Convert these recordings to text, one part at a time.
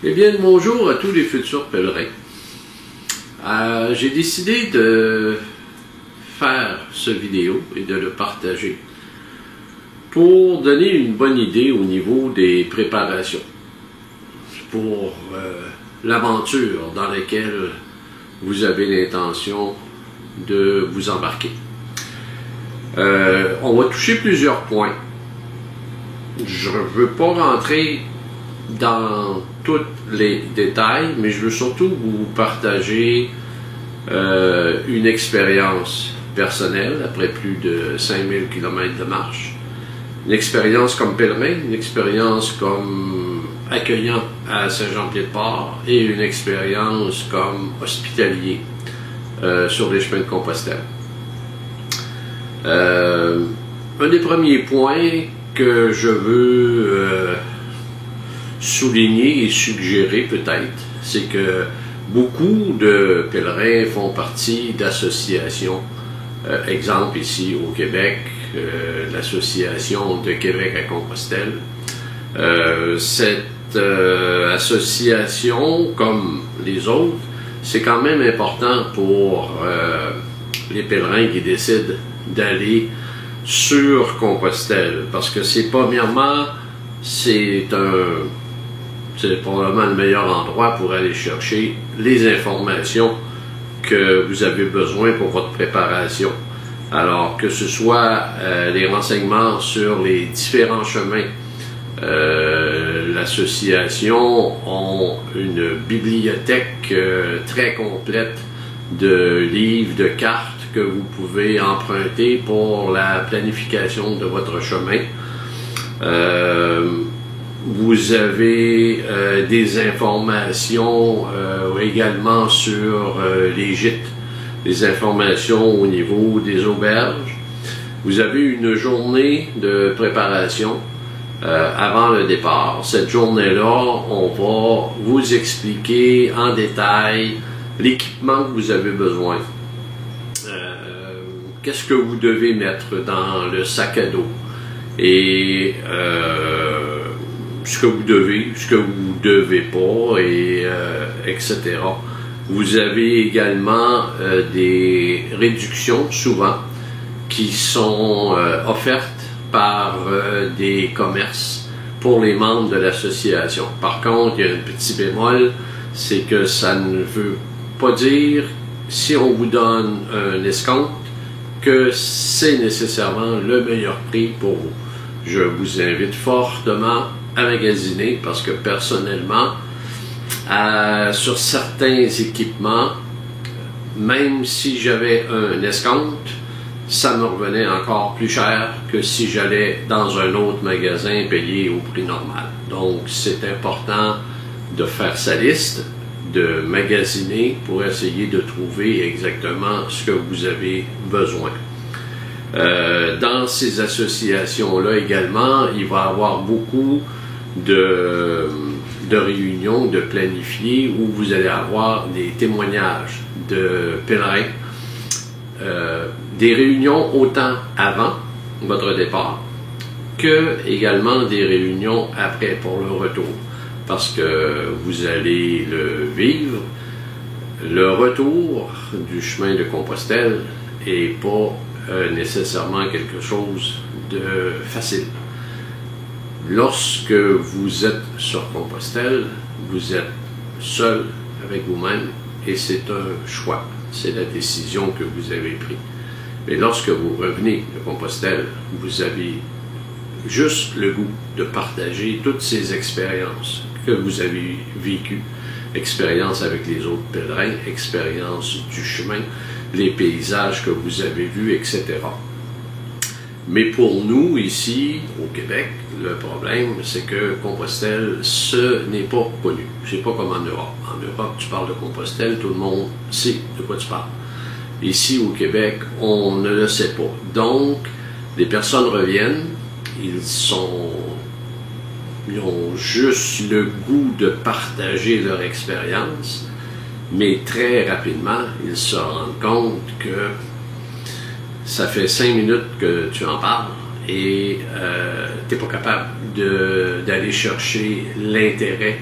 Eh bien, bonjour à tous les futurs pèlerins. J'ai décidé de faire cette vidéo et de le partager pour donner une bonne idée au niveau des préparations pour l'aventure dans laquelle vous avez l'intention de vous embarquer. On va toucher plusieurs points. Je ne veux pas rentrer dans tous les détails, mais je veux surtout vous partager une expérience personnelle après plus de 5000 km de marche, une expérience comme pèlerin, une expérience comme accueillant à Saint-Jean-Pied-de-Port et une expérience comme hospitalier sur les chemins de Compostelle. Un des premiers points que je veux souligner et suggérer peut-être, c'est que beaucoup de pèlerins font partie d'associations. Exemple ici au Québec, l'association de Québec à Compostelle. Cette association, comme les autres, c'est quand même important pour les pèlerins qui décident d'aller sur Compostelle, parce que c'est premièrement, c'est probablement le meilleur endroit pour aller chercher les informations que vous avez besoin pour votre préparation. Alors que ce soit les renseignements sur les différents chemins, l'association a une bibliothèque très complète de livres, de cartes que vous pouvez emprunter pour la planification de votre chemin. Vous avez des informations également sur les gîtes, des informations au niveau des auberges. Vous avez une journée de préparation avant le départ. Cette journée-là, on va vous expliquer en détail l'équipement que vous avez besoin. Qu'est-ce que vous devez mettre dans le sac à dos et ce que vous devez, ce que vous ne devez pas, et etc. Vous avez également des réductions, souvent, qui sont offertes par des commerces pour les membres de l'association. Par contre, il y a un petit bémol, c'est que ça ne veut pas dire, si on vous donne un escompte, que c'est nécessairement le meilleur prix pour vous. Je vous invite fortement à magasiner, parce que personnellement, sur certains équipements, même si j'avais un escompte, ça me revenait encore plus cher que si j'allais dans un autre magasin payer au prix normal. Donc c'est important de faire sa liste, de magasiner pour essayer de trouver exactement ce que vous avez besoin. Dans ces associations-là également, il va y avoir beaucoup de réunions, de planifiés, où vous allez avoir des témoignages de pèlerins, des réunions autant avant votre départ que également des réunions après pour le retour, parce que vous allez le vivre. Le retour du chemin de Compostelle n'est pas nécessairement quelque chose de facile. Lorsque vous êtes sur Compostelle, vous êtes seul avec vous-même et c'est un choix, c'est la décision que vous avez prise. Mais lorsque vous revenez de Compostelle, vous avez juste le goût de partager toutes ces expériences que vous avez vécues, expériences avec les autres pèlerins, expériences du chemin, les paysages que vous avez vus, etc. Mais pour nous, ici, au Québec, le problème, c'est que Compostelle, ce n'est pas connu. C'est pas comme en Europe. En Europe, tu parles de Compostelle, tout le monde sait de quoi tu parles. Ici, au Québec, on ne le sait pas. Donc, les personnes reviennent, ils ont juste le goût de partager leur expérience, mais très rapidement, ils se rendent compte que ça fait 5 minutes que tu en parles et tu n'es pas capable d'aller chercher l'intérêt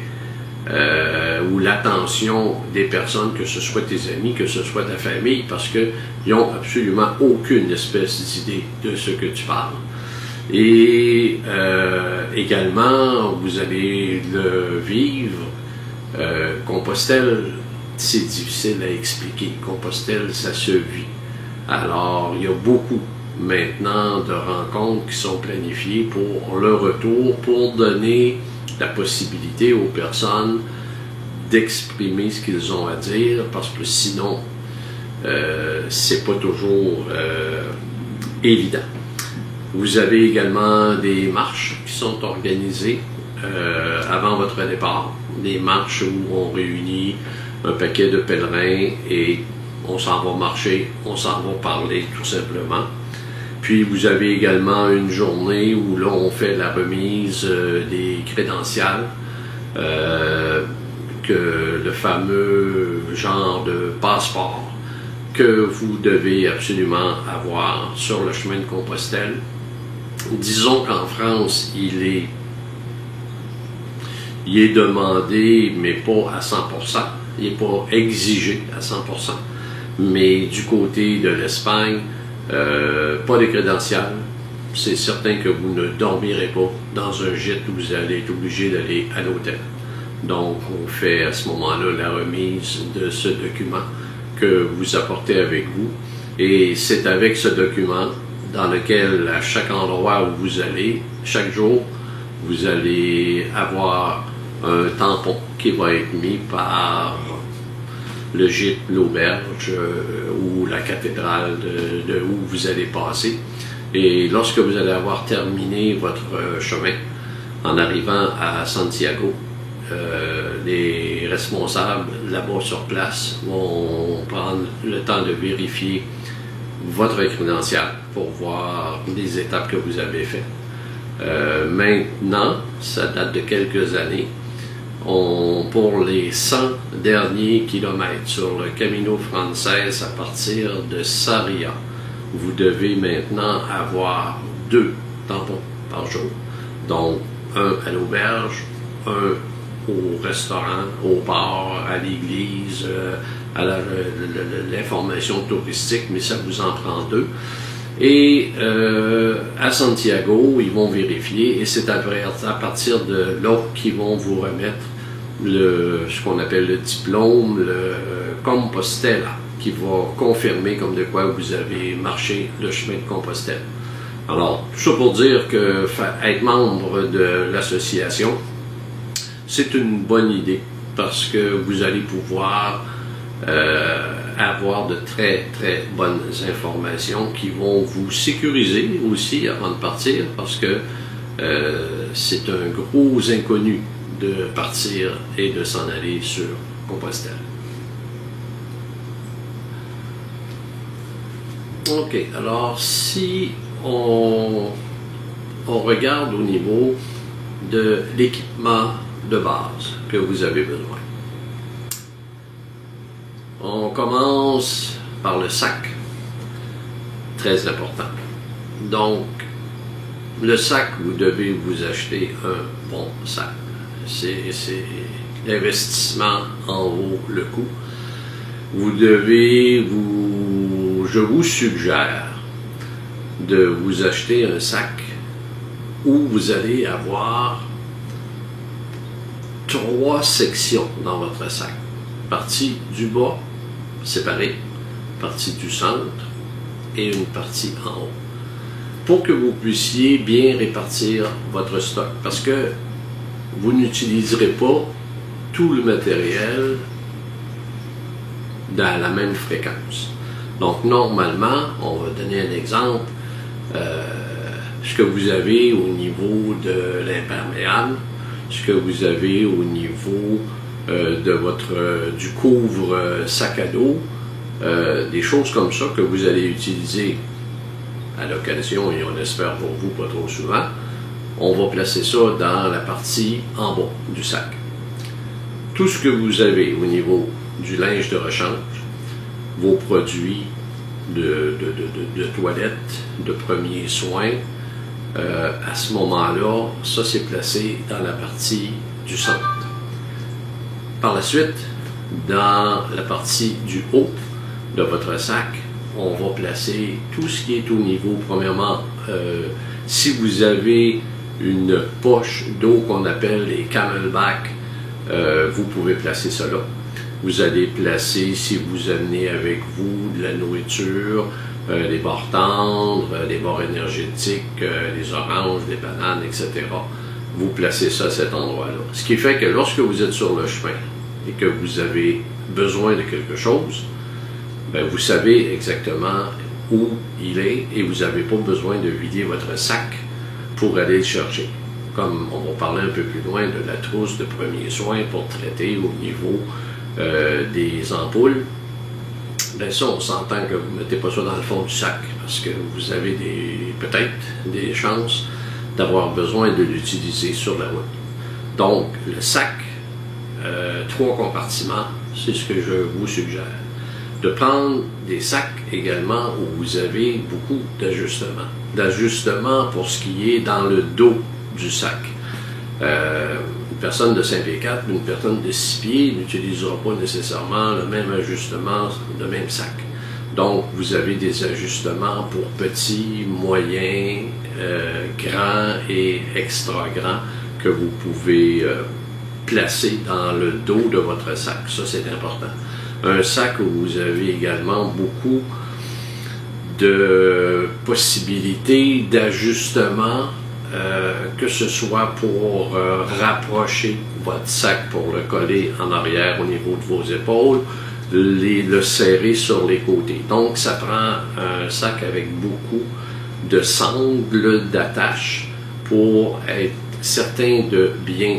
ou l'attention des personnes, que ce soit tes amis, que ce soit ta famille, parce qu'ils n'ont absolument aucune espèce d'idée de ce que tu parles. Et également, vous allez le vivre. Compostelle, c'est difficile à expliquer. Compostelle, ça se vit. Alors, il y a beaucoup maintenant de rencontres qui sont planifiées pour le retour, pour donner la possibilité aux personnes d'exprimer ce qu'ils ont à dire, parce que sinon, c'est pas toujours évident. Vous avez également des marches qui sont organisées avant votre départ, des marches où on réunit un paquet de pèlerins et on s'en va marcher, on s'en va parler tout simplement. Puis vous avez également une journée où là on fait la remise des crédentials, que le fameux genre de passeport que vous devez absolument avoir sur le chemin de Compostelle. Disons qu'en France, il est demandé, mais pas à 100%, il n'est pas exigé à 100%, mais du côté de l'Espagne, pas de crédentials. C'est certain que vous ne dormirez pas dans un gîte où vous allez être obligé d'aller à l'hôtel. Donc, on fait à ce moment-là la remise de ce document que vous apportez avec vous. Et c'est avec ce document dans lequel, à chaque endroit où vous allez, chaque jour, vous allez avoir un tampon qui va être mis par le gîte, l'auberge ou la cathédrale de où vous allez passer. Et lorsque vous allez avoir terminé votre chemin, en arrivant à Santiago, les responsables là-bas sur place vont prendre le temps de vérifier votre crédential pour voir les étapes que vous avez faites. Maintenant, ça date de quelques années, pour les 100 derniers kilomètres sur le Camino Frances à partir de Sarria, vous devez maintenant avoir 2 tampons par jour. Donc, un à l'auberge, un au restaurant, au bar, à l'église, à l'information touristique, mais ça vous en prend 2. Et à Santiago, ils vont vérifier, et c'est à partir de là qu'ils vont vous remettre ce qu'on appelle le diplôme, le Compostela, qui va confirmer comme de quoi vous avez marché le chemin de Compostelle. Alors, tout ça pour dire que être membre de l'association, c'est une bonne idée, parce que vous allez pouvoir avoir de très très bonnes informations qui vont vous sécuriser aussi avant de partir, parce que c'est un gros inconnu de partir et de s'en aller sur Compostelle. Ok, alors si on regarde au niveau de l'équipement de base que vous avez besoin. On commence par le sac, très important. Donc, le sac, vous devez vous acheter un bon sac. C'est l'investissement en vaut le coup. Je vous suggère de vous acheter un sac où vous allez avoir 3 sections dans votre sac. Partie du bas, séparée, partie du centre et une partie en haut. Pour que vous puissiez bien répartir votre stock. Parce que vous n'utiliserez pas tout le matériel dans la même fréquence. Donc, normalement, on va donner un exemple, ce que vous avez au niveau de l'imperméable, ce que vous avez au niveau du couvre sac à dos, des choses comme ça que vous allez utiliser à l'occasion, et on espère pour vous pas trop souvent. On va placer ça dans la partie en bas du sac. Tout ce que vous avez au niveau du linge de rechange, vos produits de toilette, de premiers soins, à ce moment-là, ça c'est placé dans la partie du centre. Par la suite, dans la partie du haut de votre sac, on va placer tout ce qui est au niveau. Premièrement, si vous avez une poche d'eau qu'on appelle les camelback, vous pouvez placer cela. Vous allez placer, si vous amenez avec vous de la nourriture, des barres tendres, des barres énergétiques, des oranges, des bananes, etc. Vous placez ça à cet endroit-là. Ce qui fait que lorsque vous êtes sur le chemin et que vous avez besoin de quelque chose, bien, vous savez exactement où il est et vous n'avez pas besoin de vider votre sac pour aller le chercher. Comme on va parler un peu plus loin de la trousse de premiers soins pour traiter au niveau des ampoules, bien ça, on s'entend que vous ne mettez pas ça dans le fond du sac parce que vous avez peut-être des chances d'avoir besoin de l'utiliser sur la route. Donc, le sac, 3 compartiments, c'est ce que je vous suggère. De prendre des sacs également où vous avez beaucoup d'ajustements. D'ajustements pour ce qui est dans le dos du sac. Une personne de 5 pieds 4, une personne de 6 pieds n'utilisera pas nécessairement le même ajustement, le même sac. Donc, vous avez des ajustements pour petits, moyens, grands et extra grands que vous pouvez placer dans le dos de votre sac. Ça, c'est important. Un sac où vous avez également beaucoup de possibilités d'ajustement, que ce soit pour rapprocher votre sac pour le coller en arrière au niveau de vos épaules, le serrer sur les côtés. Donc, ça prend un sac avec beaucoup de sangles d'attache pour être certain de bien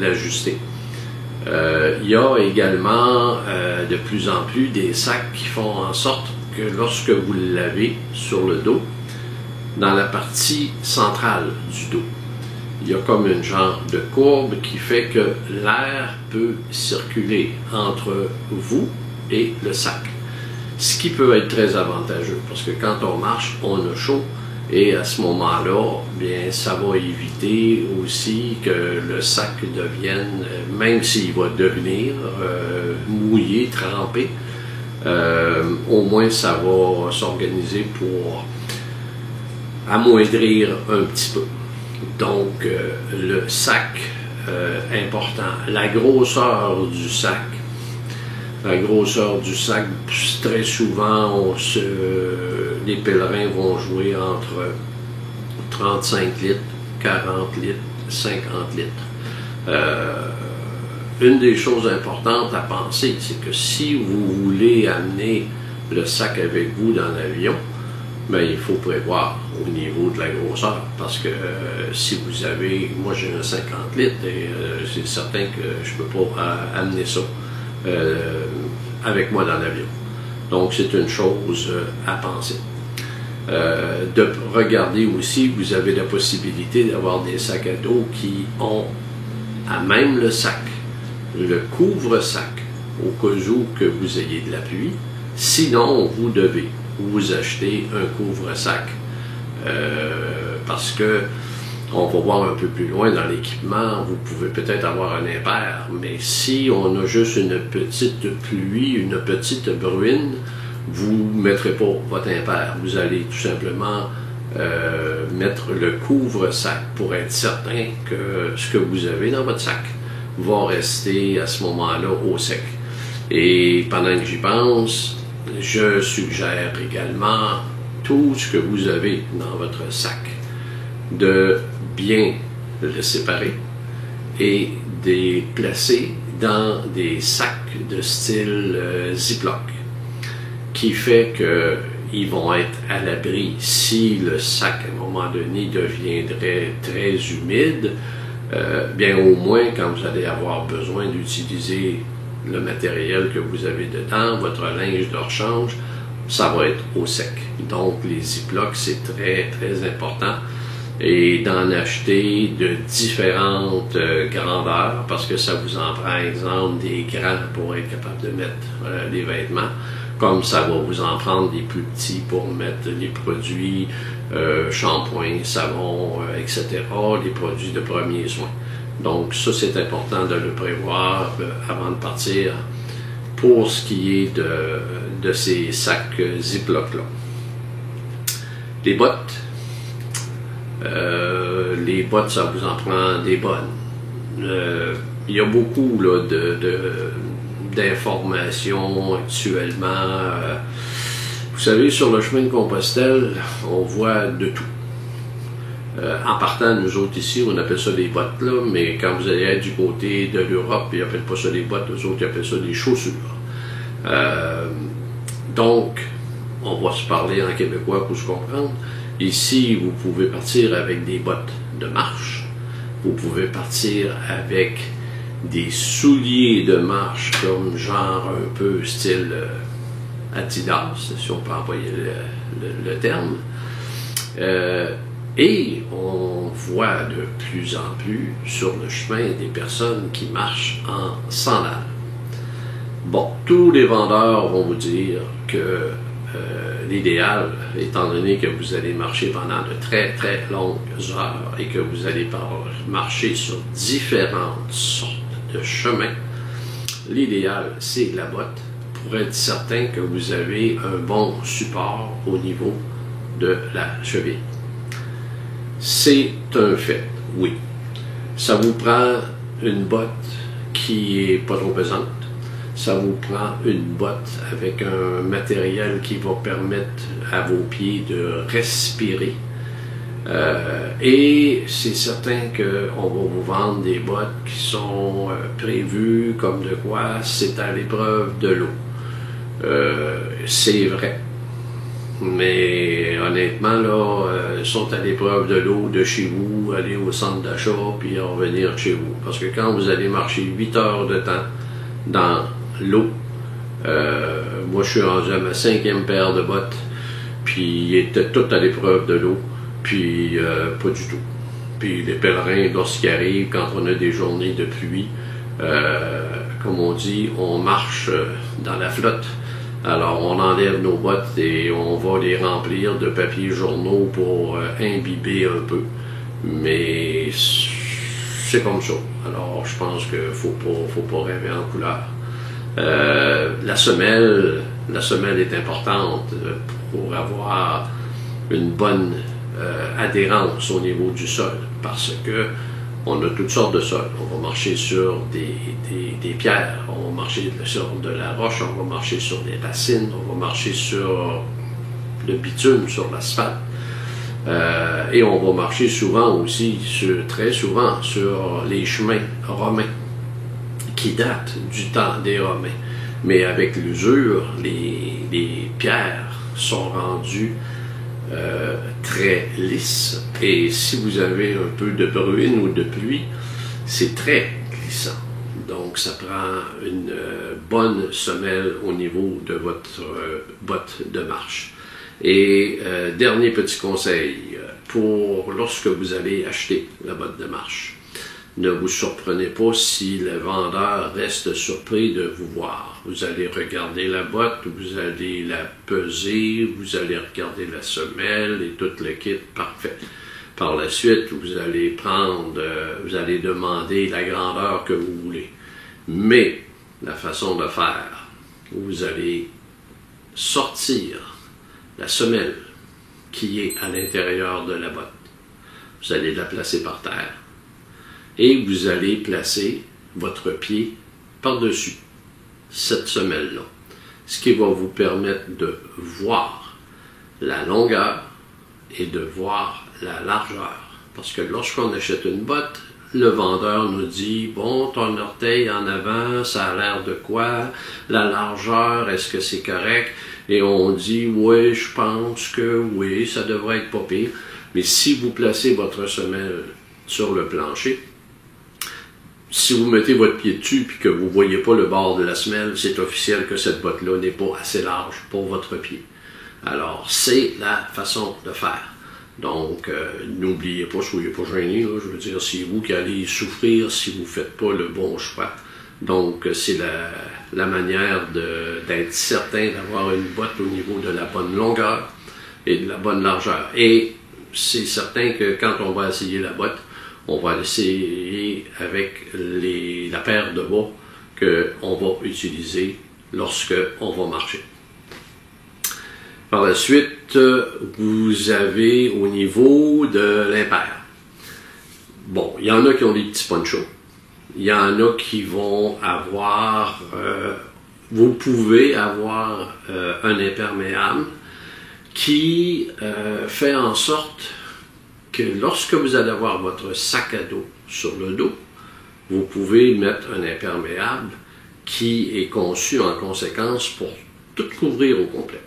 l'ajuster. Il y a également de plus en plus des sacs qui font en sorte que lorsque vous l'avez sur le dos, dans la partie centrale du dos, il y a comme une genre de courbe qui fait que l'air peut circuler entre vous et le sac. Ce qui peut être très avantageux parce que quand on marche, on a chaud et à ce moment-là, bien, ça va éviter aussi que le sac devienne, même s'il va devenir mouillé, trempé, au moins ça va s'organiser pour amoindrir un petit peu. Donc, le sac, important. La grosseur du sac. La grosseur du sac, très souvent, les pèlerins vont jouer entre 35 litres, 40 litres, 50 litres. Une des choses importantes à penser, c'est que si vous voulez amener le sac avec vous dans l'avion, bien, il faut prévoir au niveau de la grosseur, parce que si vous avez, moi j'ai un 50 litres et c'est certain que je ne peux pas amener ça avec moi dans l'avion. Donc c'est une chose à penser. De regarder aussi, vous avez la possibilité d'avoir des sacs à dos qui ont à même le sac, le couvre-sac, au cas où que vous ayez de la pluie. Sinon, vous devez vous acheter un couvre-sac parce que on va voir un peu plus loin dans l'équipement, vous pouvez peut-être avoir un impair, mais si on a juste une petite pluie, une petite bruine, vous ne mettrez pas votre impair. Vous allez tout simplement mettre le couvre-sac pour être certain que ce que vous avez dans votre sac va rester à ce moment-là au sec. Et pendant que j'y pense, je suggère également tout ce que vous avez dans votre sac de bien le séparer et de les placer dans des sacs de style Ziploc, qui fait qu'ils vont être à l'abri. Si le sac, à un moment donné, deviendrait très humide, bien au moins, quand vous allez avoir besoin d'utiliser le matériel que vous avez dedans, votre linge de rechange, ça va être au sec. Donc, les Ziplocs, c'est très, très important. Et d'en acheter de différentes grandeurs, parce que ça vous en prend, exemple, des grands pour être capable de mettre les vêtements, comme ça va vous en prendre des plus petits pour mettre les produits, shampoing, savon, etc., les produits de premiers soins. Donc ça, c'est important de le prévoir avant de partir pour ce qui est de ces sacs Ziploc-là. Les bottes. Les bottes, ça vous en prend des bonnes. Il y a beaucoup là, d'informations actuellement. Vous savez, sur le chemin de Compostelle, on voit de tout. En partant, nous autres ici, on appelle ça des bottes, là, mais quand vous allez être du côté de l'Europe, ils n'appellent pas ça des bottes, eux autres, ils appellent ça des chaussures. Donc, on va se parler en québécois pour se comprendre. Ici, vous pouvez partir avec des bottes de marche. Vous pouvez partir avec des souliers de marche comme genre un peu style Adidas, si on peut employer le terme. Et on voit de plus en plus sur le chemin des personnes qui marchent en sandales. Bon, tous les vendeurs vont vous dire que l'idéal, étant donné que vous allez marcher pendant de très très longues heures et que vous allez marcher sur différentes sortes de chemins, l'idéal c'est la botte pour être certain que vous avez un bon support au niveau de la cheville. C'est un fait, oui. Ça vous prend une botte qui est pas trop pesante. Ça vous prend une botte avec un matériel qui va permettre à vos pieds de respirer. Et c'est certain qu'on va vous vendre des bottes qui sont prévues comme de quoi c'est à l'épreuve de l'eau. C'est vrai. Mais honnêtement, là, ils sont à l'épreuve de l'eau de chez vous, aller au centre d'achat, puis revenir chez vous. Parce que quand vous allez marcher 8 heures de temps dans l'eau, moi je suis rendu à ma 5e paire de bottes, puis ils étaient toutes à l'épreuve de l'eau, puis pas du tout. Puis les pèlerins, lorsqu'ils arrivent, quand on a des journées de pluie, comme on dit, on marche dans la flotte. Alors, on enlève nos bottes et on va les remplir de papier journaux pour imbiber un peu. Mais c'est comme ça. Alors, je pense qu'il ne faut pas rêver en couleur. La semelle est importante pour avoir une bonne adhérence au niveau du sol. Parce que on a toutes sortes de sols. On va marcher sur des pierres, on va marcher sur de la roche, on va marcher sur des racines, on va marcher sur le bitume, sur l'asphalte. Et on va marcher souvent aussi, très souvent, sur les chemins romains qui datent du temps des Romains. Mais avec l'usure, les pierres sont rendues très lisse, et si vous avez un peu de bruine ou de pluie, c'est très glissant. Donc ça prend une bonne semelle au niveau de votre botte de marche. Et dernier petit conseil, pour lorsque vous allez acheter la botte de marche, ne vous surprenez pas si le vendeur reste surpris de vous voir. Vous allez regarder la botte, vous allez la peser, vous allez regarder la semelle et tout le kit, parfait. Par la suite, vous allez vous allez demander la grandeur que vous voulez. Mais la façon de faire, vous allez sortir la semelle qui est à l'intérieur de la botte. Vous allez la placer par terre. Et vous allez placer votre pied par-dessus cette semelle-là. Ce qui va vous permettre de voir la longueur et de voir la largeur. Parce que lorsqu'on achète une botte, le vendeur nous dit « Bon, ton orteil en avant, ça a l'air de quoi? La largeur, est-ce que c'est correct? » Et on dit « Oui, je pense que oui, ça devrait être pas pire. » Mais si vous placez votre semelle sur le plancher, si vous mettez votre pied dessus et que vous ne voyez pas le bord de la semelle, c'est officiel que cette botte-là n'est pas assez large pour votre pied. Alors, c'est la façon de faire. Donc, n'oubliez pas, soyez pas gênés. Je veux dire, c'est vous qui allez souffrir si vous ne faites pas le bon choix. Donc, c'est la manière d'être certain d'avoir une botte au niveau de la bonne longueur et de la bonne largeur. Et c'est certain que quand on va essayer la botte, On va essayer avec la paire de bas qu'on va utiliser lorsque on va marcher. Par la suite, vous avez au niveau de l'impair. Bon, il y en a qui ont des petits ponchos. Il y en a qui vont avoir, vous pouvez avoir un imperméable qui fait en sorte que lorsque vous allez avoir votre sac à dos sur le dos, vous pouvez mettre un imperméable qui est conçu en conséquence pour tout couvrir au complet.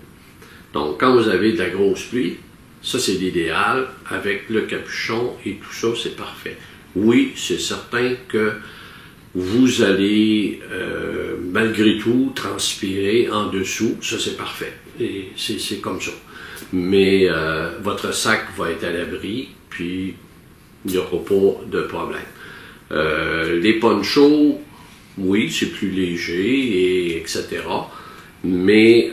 Donc, quand vous avez de la grosse pluie, ça c'est l'idéal, avec le capuchon et tout ça, c'est parfait. Oui, c'est certain que vous allez, malgré tout, transpirer en dessous, ça c'est parfait, et c'est comme ça. Mais votre sac va être à l'abri, puis il n'y aura pas de problème. Les ponchos, oui, c'est plus léger, et etc. Mais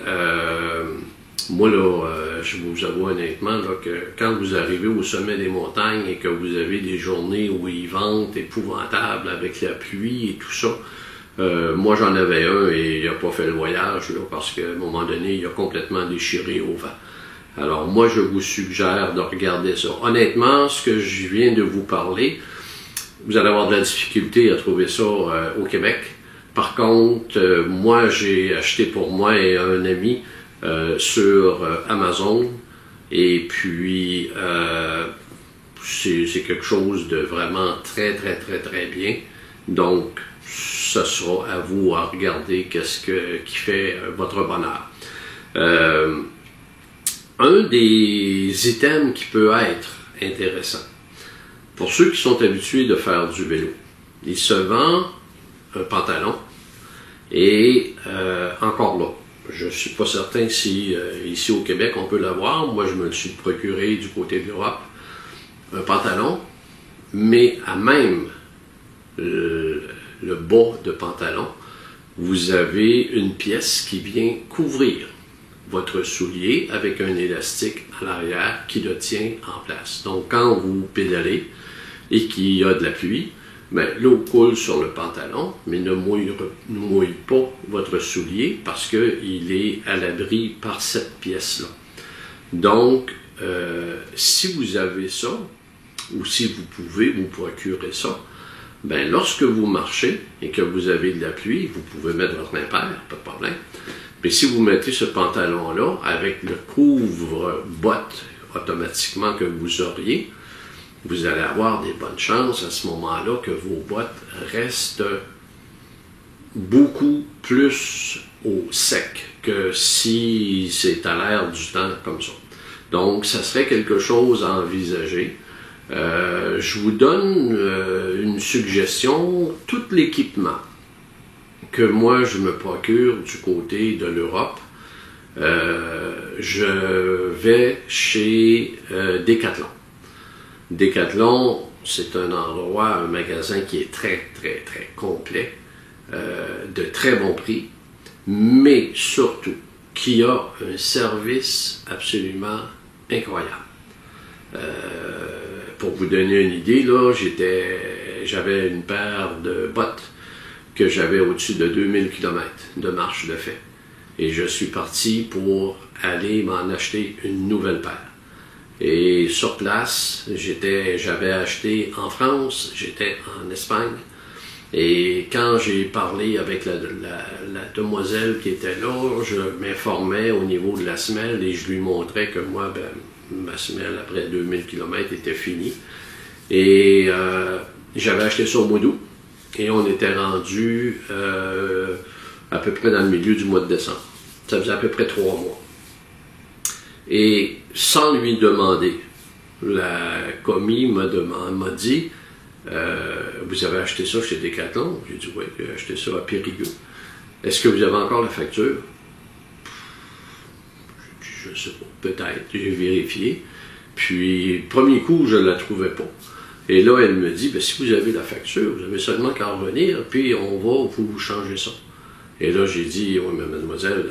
moi, là, je vous avoue honnêtement là, que quand vous arrivez au sommet des montagnes et que vous avez des journées où il vente épouvantable avec la pluie et tout ça, moi j'en avais un et il n'a pas fait le voyage là, parce qu'à un moment donné, il a complètement déchiré au vent. Alors moi, je vous suggère de regarder ça. Honnêtement, ce que je viens de vous parler, vous allez avoir de la difficulté à trouver ça au Québec. Par contre, moi, j'ai acheté pour moi et un ami sur Amazon, et puis c'est quelque chose de vraiment très bien. Donc, ce sera à vous à regarder qu'est-ce qui fait votre bonheur. Un des items qui peut être intéressant, pour ceux qui sont habitués de faire du vélo, il se vend un pantalon, et encore là, je ne suis pas certain si ici au Québec on peut l'avoir. Moi, je me le suis procuré du côté de l'Europe, un pantalon, mais à même le bas de pantalon, vous avez une pièce qui vient couvrir votre soulier avec un élastique à l'arrière qui le tient en place. Donc, quand vous pédalez et qu'il y a de la pluie, ben, l'eau coule sur le pantalon, mais ne mouille pas votre soulier parce qu'il est à l'abri par cette pièce-là. Donc, si vous avez ça, ou si vous pouvez vous procurer ça, ben, lorsque vous marchez et que vous avez de la pluie, vous pouvez mettre votre impair, pas de problème. Mais si vous mettez ce pantalon-là avec le couvre-botte automatiquement que vous auriez, vous allez avoir des bonnes chances à ce moment-là que vos bottes restent beaucoup plus au sec que si c'est à l'air du temps comme ça. Donc, ça serait quelque chose à envisager. Je vous donne une suggestion. Tout l'équipement que moi je me procure du côté de l'Europe, je vais chez Decathlon. Decathlon, c'est un endroit, un magasin qui est très complet, de très bon prix, mais surtout qui a un service absolument incroyable. Pour vous donner une idée, là, j'avais une paire de bottes que j'avais au-dessus de 2000 km de marche de fait. Et je suis parti pour aller m'en acheter une nouvelle paire. Et sur place, j'avais acheté en France, j'étais en Espagne. Et quand j'ai parlé avec la demoiselle qui était là, je m'informais au niveau de la semelle et je lui montrais que moi, ben, ma semelle après 2000 km était finie. Et j'avais acheté ça au mois d'août. Et on était rendu à peu près dans le milieu du mois de décembre. Ça faisait à peu près 3 mois. Et sans lui demander, la commis m'a dit vous avez acheté ça chez Decathlon? J'ai dit oui, j'ai acheté ça à Périgueux. Est-ce que vous avez encore la facture? Je ne sais pas, peut-être. J'ai vérifié. Puis, premier coup, je ne la trouvais pas. Et là, elle me dit, ben, si vous avez la facture, vous avez seulement qu'à revenir, puis on va vous changer ça. Et là, j'ai dit, oui, mais mademoiselle,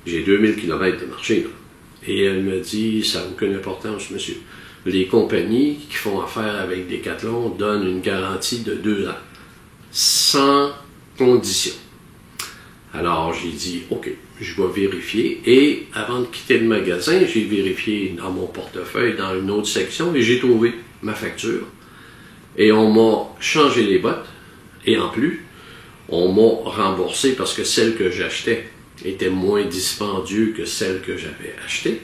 j'ai 2000 km de marché, là. Et elle me dit, ça n'a aucune importance, monsieur. les compagnies qui font affaire avec Decathlon donnent une garantie de 2 ans, sans condition. Alors, j'ai dit, OK, je vais vérifier. Et avant de quitter le magasin, j'ai vérifié dans mon portefeuille, dans une autre section, et j'ai trouvé ma facture. Et on m'a changé les bottes. Et en plus, on m'a remboursé parce que celle que j'achetais était moins dispendieuse que celle que j'avais achetée.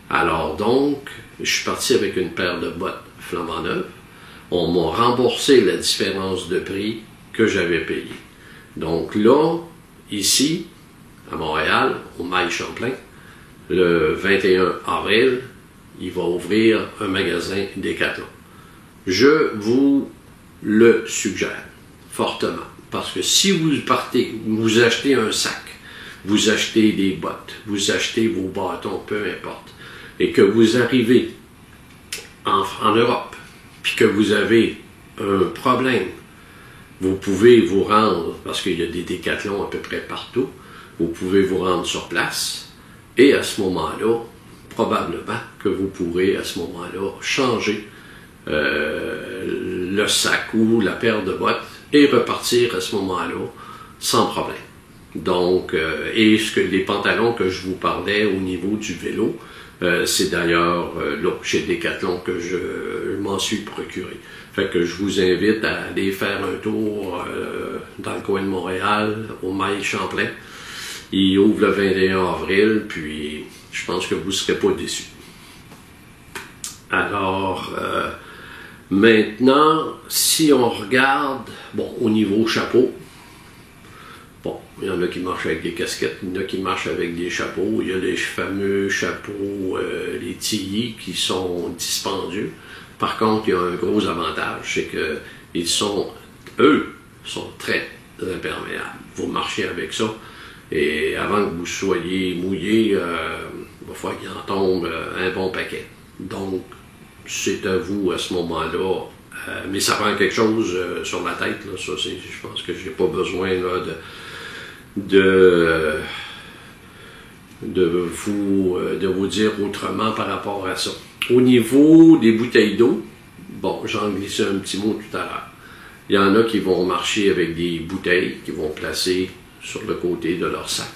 Alors donc, je suis parti avec une paire de bottes flambant neuves. On m'a remboursé la différence de prix que j'avais payée. Donc là, ici, à Montréal, au Mail Champlain, le 21 avril, il va ouvrir un magasin Decathlon. Je vous le suggère fortement, parce que si vous partez, vous achetez un sac, vous achetez des bottes, vous achetez vos bâtons, peu importe, et que vous arrivez en Europe, puis que vous avez un problème, vous pouvez vous rendre, parce qu'il y a des Décathlons à peu près partout, vous pouvez vous rendre sur place, et à ce moment-là, probablement que vous pourrez à ce moment-là changer le sac ou la paire de bottes et repartir à ce moment-là sans problème. Donc, et les pantalons que je vous parlais au niveau du vélo, c'est d'ailleurs là, chez Decathlon que je m'en suis procuré. Fait que je vous invite à aller faire un tour dans le coin de Montréal, au Mail Champlain. Il ouvre le 21 avril, puis je pense que vous ne serez pas déçus. Alors, maintenant, si on regarde, bon, au niveau chapeau, bon, il y en a qui marchent avec des casquettes, il y en a qui marchent avec des chapeaux, il y a les fameux chapeaux, les tillis qui sont dispendieux. Par contre, il y a un gros avantage, c'est que eux, sont très imperméables. Vous marchez avec ça, et avant que vous soyez mouillé, il va falloir qu'il en tombe un bon paquet. Donc, c'est à vous à ce moment-là. Mais ça prend quelque chose sur la tête. Là. Ça, je pense que je n'ai pas besoin là, de vous dire autrement par rapport à ça. Au niveau des bouteilles d'eau, bon, j'en glissais un petit mot tout à l'heure. Il y en a qui vont marcher avec des bouteilles qu'ils vont placer sur le côté de leur sac.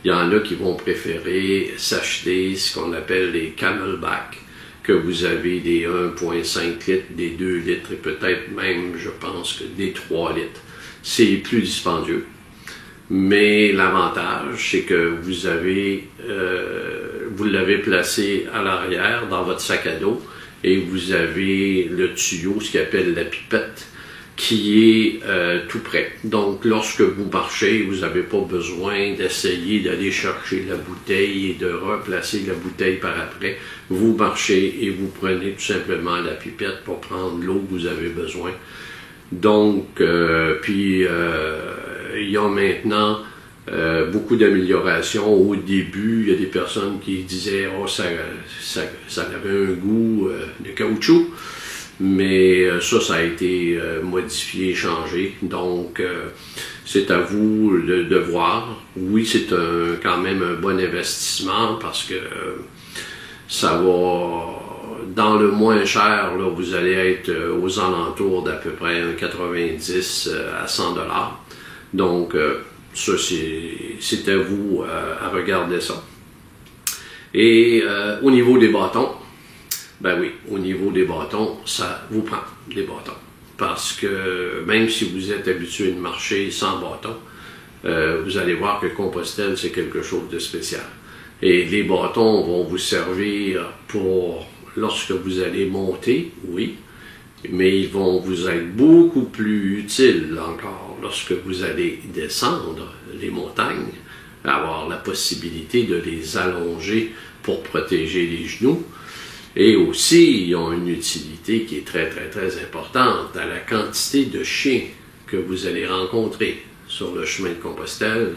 Il y en a qui vont préférer s'acheter ce qu'on appelle les Camelback, que vous avez des 1,5 litres, des 2 litres et peut-être même, je pense, que des 3 litres. C'est plus dispendieux. Mais l'avantage, c'est que vous l'avez placé à l'arrière dans votre sac à dos et vous avez le tuyau, ce qu'on appelle la pipette, qui est tout prêt. Donc, lorsque vous marchez, vous n'avez pas besoin d'essayer d'aller chercher la bouteille et de replacer la bouteille par après. Vous marchez et vous prenez tout simplement la pipette pour prendre l'eau que vous avez besoin. Donc, il y a maintenant beaucoup d'améliorations. Au début, il y a des personnes qui disaient « Oh, ça avait un goût de caoutchouc ». Mais ça a été modifié, changé. Donc, c'est à vous de voir. Oui, c'est quand même un bon investissement parce que ça va, dans le moins cher, là, vous allez être aux alentours d'à peu près 90 à 100 $. Donc, ça, c'est à vous à regarder ça. Et au niveau des bâtons, ben oui, au niveau des bâtons, ça vous prend des bâtons. Parce que même si vous êtes habitué de marcher sans bâton, vous allez voir que Compostelle, c'est quelque chose de spécial. Et les bâtons vont vous servir pour lorsque vous allez monter, oui, mais ils vont vous être beaucoup plus utiles encore lorsque vous allez descendre les montagnes, avoir la possibilité de les allonger pour protéger les genoux. Et aussi, ils ont une utilité qui est très, très, très importante à la quantité de chiens que vous allez rencontrer sur le chemin de Compostelle.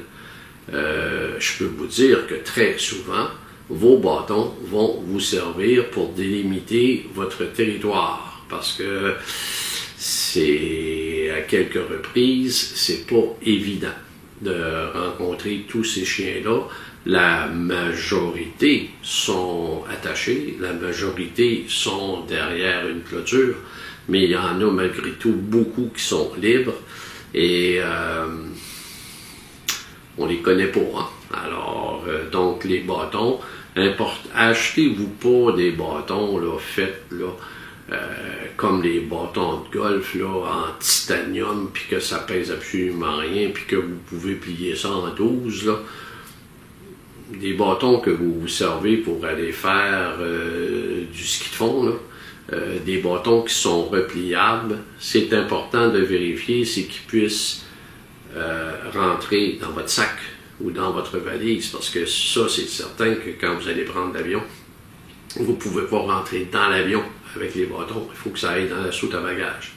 Je peux vous dire que très souvent, vos bâtons vont vous servir pour délimiter votre territoire. Parce que c'est, à quelques reprises, c'est pas évident. de rencontrer tous ces chiens-là. La majorité sont attachés, la majorité sont derrière une clôture, mais il y en a malgré tout beaucoup qui sont libres et on les connaît pas. Hein? Alors, donc les bâtons, achetez-vous pas des bâtons là, faits là, comme les bâtons de golf là, en titanium, puis que ça pèse absolument rien, puis que vous pouvez plier ça en 12 là. Des bâtons que vous vous servez pour aller faire du ski de fond, là, des bâtons qui sont repliables, c'est important de vérifier c'est qu'ils puissent rentrer dans votre sac ou dans votre valise, parce que ça, c'est certain que quand vous allez prendre l'avion, vous ne pouvez pas rentrer dans l'avion avec les bâtons, il faut que ça aille dans la soute à bagages.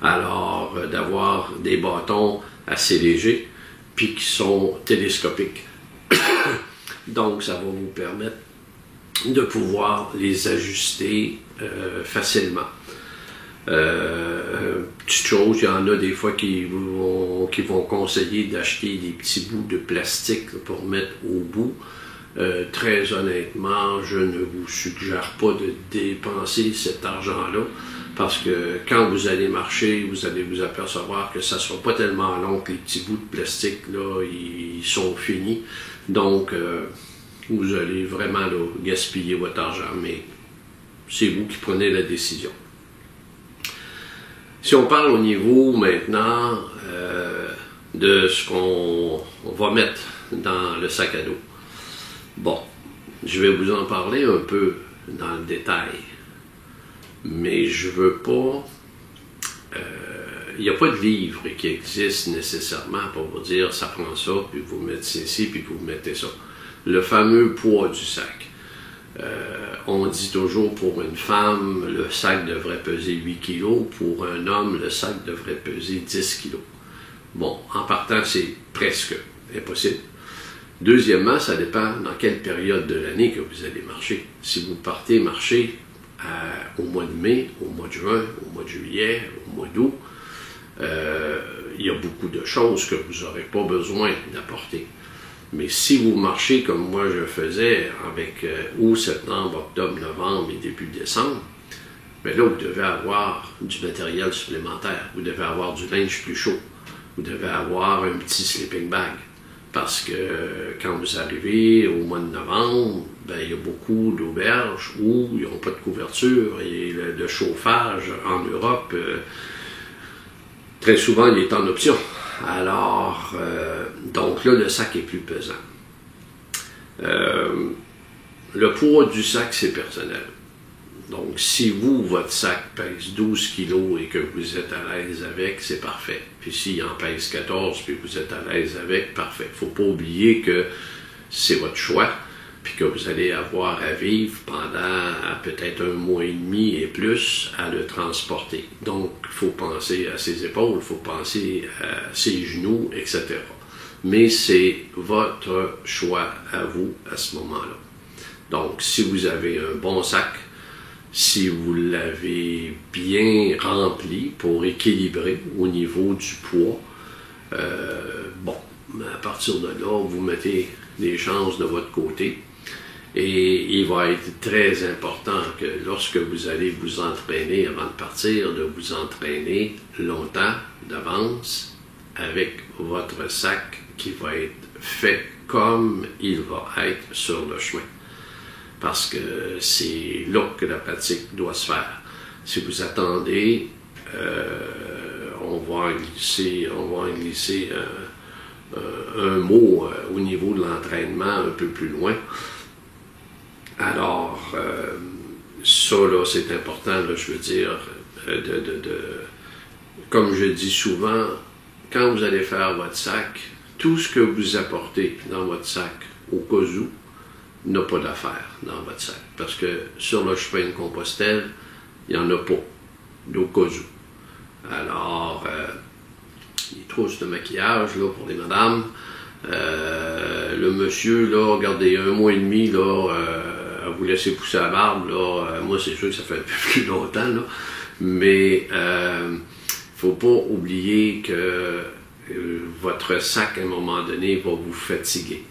Alors, d'avoir des bâtons assez légers, puis qui sont télescopiques. Donc, ça va vous permettre de pouvoir les ajuster facilement. Petite chose, il y en a des fois qui vont conseiller d'acheter des petits bouts de plastique là, pour mettre au bout. Très honnêtement, je ne vous suggère pas de dépenser cet argent-là parce que quand vous allez marcher, vous allez vous apercevoir que ça ne sera pas tellement long que les petits bouts de plastique, là, ils sont finis. Donc, vous allez vraiment là, gaspiller votre argent, mais c'est vous qui prenez la décision. Si on parle au niveau maintenant de ce qu'on va mettre dans le sac à dos, bon, je vais vous en parler un peu dans le détail, mais je veux pas... Il n'y a pas de livre qui existe nécessairement pour vous dire ça prend ça, puis vous mettez ici, puis vous mettez ça. Le fameux poids du sac. On dit toujours pour une femme, le sac devrait peser 8 kg, pour un homme, le sac devrait peser 10 kg. Bon, en partant, c'est presque impossible. Deuxièmement, ça dépend dans quelle période de l'année que vous allez marcher. Si vous partez marcher au mois de mai, au mois de juin, au mois de juillet, au mois d'août, il y a beaucoup de choses que vous n'aurez pas besoin d'apporter. Mais si vous marchez comme moi je faisais avec août, septembre, octobre, novembre et début décembre, bien là, vous devez avoir du matériel supplémentaire. Vous devez avoir du linge plus chaud. Vous devez avoir un petit sleeping bag. Parce que quand vous arrivez au mois de novembre, bien, il y a beaucoup d'auberges où ils n'ont pas de couverture et le chauffage en Europe, très souvent, il est en option. Alors, donc là, le sac est plus pesant. Le poids du sac, c'est personnel. Donc, si vous, votre sac pèse 12 kg et que vous êtes à l'aise avec, c'est parfait. Puis s'il en pèse 14 puis vous êtes à l'aise avec, parfait. Il ne faut pas oublier que c'est votre choix, puis que vous allez avoir à vivre pendant peut-être 1 mois et demi et plus à le transporter. Donc, il faut penser à ses épaules, il faut penser à ses genoux, etc. Mais c'est votre choix à vous à ce moment-là. Donc, si vous avez un bon sac, si vous l'avez bien rempli pour équilibrer au niveau du poids, bon, à partir de là, vous mettez les chances de votre côté. Et il va être très important que lorsque vous allez vous entraîner avant de partir, de vous entraîner longtemps d'avance avec votre sac qui va être fait comme il va être sur le chemin. Parce que c'est là que la pratique doit se faire. Si vous attendez, on va glisser un mot au niveau de l'entraînement un peu plus loin. Alors, ça, là, c'est important, là, je veux dire, comme je dis souvent, quand vous allez faire votre sac, tout ce que vous apportez dans votre sac, au cas où, n'a pas d'affaire dans votre sac. Parce que sur le chemin de Compostelle, il n'y en a pas, d'au cas où. Alors, les trousses de maquillage, là, pour les madames, le monsieur, là, regardez, 1 mois et demi, là, vous laissez pousser la barbe, là, moi c'est sûr que ça fait un peu plus longtemps, là, mais faut pas oublier que votre sac, à un moment donné, va vous fatiguer.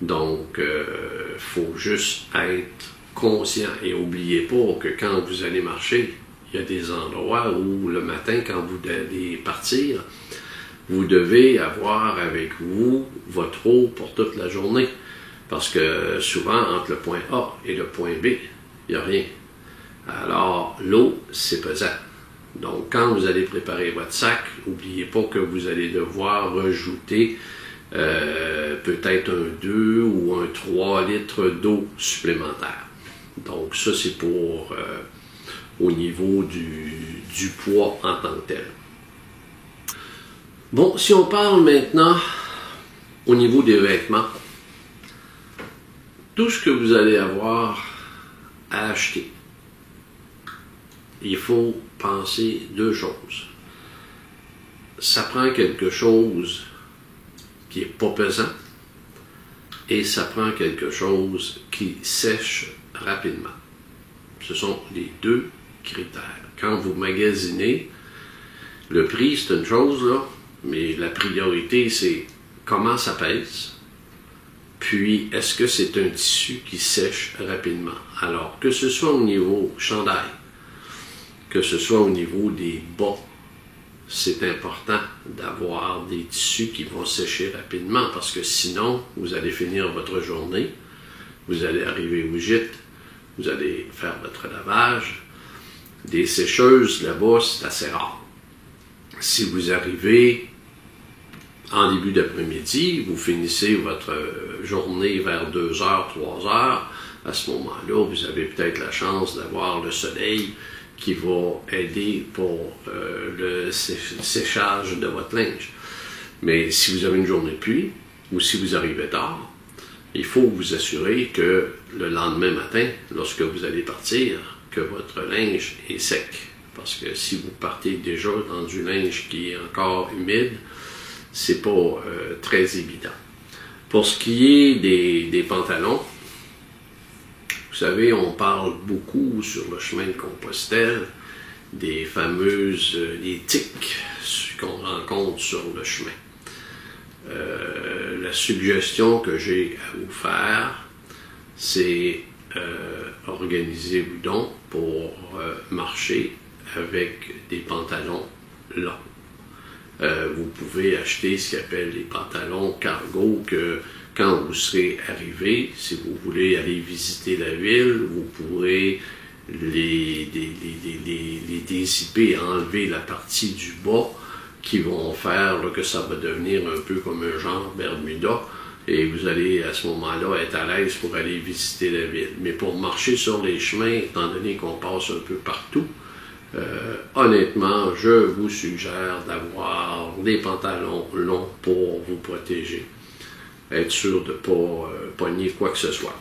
Donc, il faut juste être conscient et n'oubliez pas que quand vous allez marcher, il y a des endroits où le matin, quand vous allez partir, vous devez avoir avec vous votre eau pour toute la journée. Parce que souvent, entre le point A et le point B, il n'y a rien. Alors, l'eau, c'est pesant. Donc, quand vous allez préparer votre sac, n'oubliez pas que vous allez devoir rajouter peut-être un 2 ou un 3 litres d'eau supplémentaire. Donc, ça, c'est pour au niveau du poids en tant que tel. Bon, si on parle maintenant au niveau des vêtements, tout ce que vous allez avoir à acheter, il faut penser deux choses. Ça prend quelque chose qui n'est pas pesant et ça prend quelque chose qui sèche rapidement. Ce sont les deux critères. Quand vous magasinez, le prix, c'est une chose, là, mais la priorité, c'est comment ça pèse, puis est-ce que c'est un tissu qui sèche rapidement. Alors, que ce soit au niveau chandail, que ce soit au niveau des bas, c'est important d'avoir des tissus qui vont sécher rapidement parce que sinon, vous allez finir votre journée, vous allez arriver au gîte, vous allez faire votre lavage. Des sécheuses là-bas, c'est assez rare. Si vous arrivez en début d'après-midi, vous finissez votre journée vers 2 heures, 3 heures, à ce moment-là, vous avez peut-être la chance d'avoir le soleil qui va aider pour le séchage de votre linge. Mais si vous avez une journée de pluie, ou si vous arrivez tard, il faut vous assurer que le lendemain matin, lorsque vous allez partir, que votre linge est sec. Parce que si vous partez déjà dans du linge qui est encore humide, c'est pas très évident. Pour ce qui est des pantalons, vous savez, on parle beaucoup sur le chemin de Compostelle des fameuses les tiques qu'on rencontre sur le chemin. La suggestion que j'ai à vous faire, c'est organisez-vous donc pour marcher avec des pantalons longs. Vous pouvez acheter ce qu'on appelle les pantalons cargo que quand vous serez arrivé, si vous voulez aller visiter la ville, vous pourrez les dézipper, enlever la partie du bas qui vont faire là, que ça va devenir un peu comme un genre Bermuda et vous allez à ce moment-là être à l'aise pour aller visiter la ville. Mais pour marcher sur les chemins, étant donné qu'on passe un peu partout, honnêtement, je vous suggère d'avoir des pantalons longs pour vous protéger. Être sûr de ne pas pogner quoi que ce soit.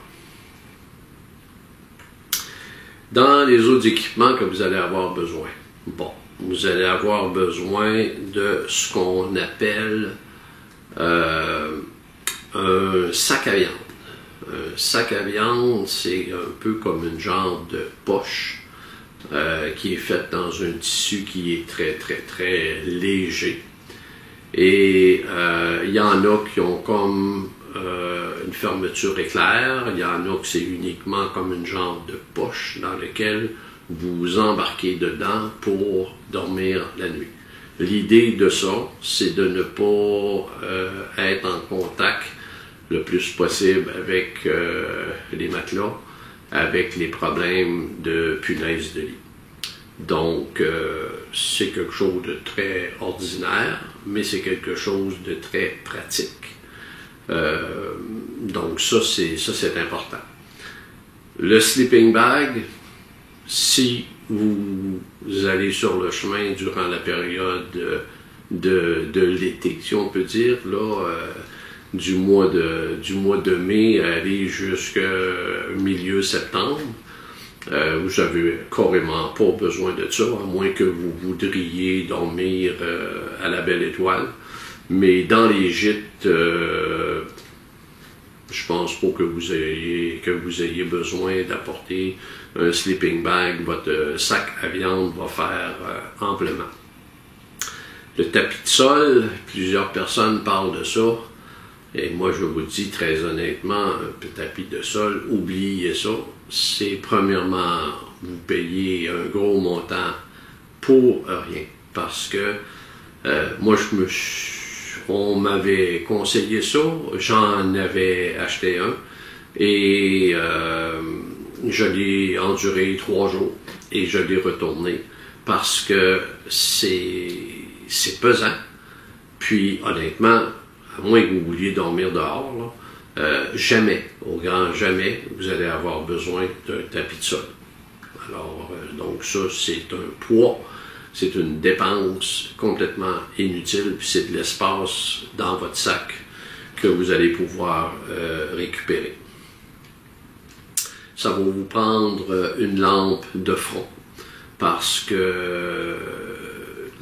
Dans les autres équipements que vous allez avoir besoin, bon, vous allez avoir besoin de ce qu'on appelle un sac à viande. Un sac à viande, c'est un peu comme une genre de poche qui est faite dans un tissu qui est très, très, très léger. Et il y en a qui ont comme une fermeture éclair, il y en a que c'est uniquement comme une genre de poche dans laquelle vous embarquez dedans pour dormir la nuit. L'idée de ça, c'est de ne pas être en contact le plus possible avec les matelas, avec les problèmes de punaise de lit. Donc, c'est quelque chose de très ordinaire, mais c'est quelque chose de très pratique. Donc, ça, c'est important. Le sleeping bag, si vous allez sur le chemin durant la période de l'été, si on peut dire, là, du mois de mai à aller jusqu'au milieu septembre, vous n'avez carrément pas besoin de ça, à moins que vous voudriez dormir à la belle étoile. Mais dans les gîtes, je pense pas que vous ayez besoin d'apporter un sleeping bag. Votre sac à viande va faire amplement. Le tapis de sol, plusieurs personnes parlent de ça. Et moi, je vous dis très honnêtement, un tapis de sol, oubliez ça. C'est premièrement, vous payez un gros montant pour rien. Parce que moi, on m'avait conseillé ça, j'en avais acheté un. Et je l'ai enduré 3 jours. Et je l'ai retourné. Parce que c'est pesant. Puis, honnêtement, à moins que vous vouliez dormir dehors, là, jamais, au grand jamais, vous allez avoir besoin d'un tapis de sol. Alors, donc ça, c'est un poids, c'est une dépense complètement inutile, puis c'est de l'espace dans votre sac que vous allez pouvoir récupérer. Ça va vous prendre une lampe de front, parce que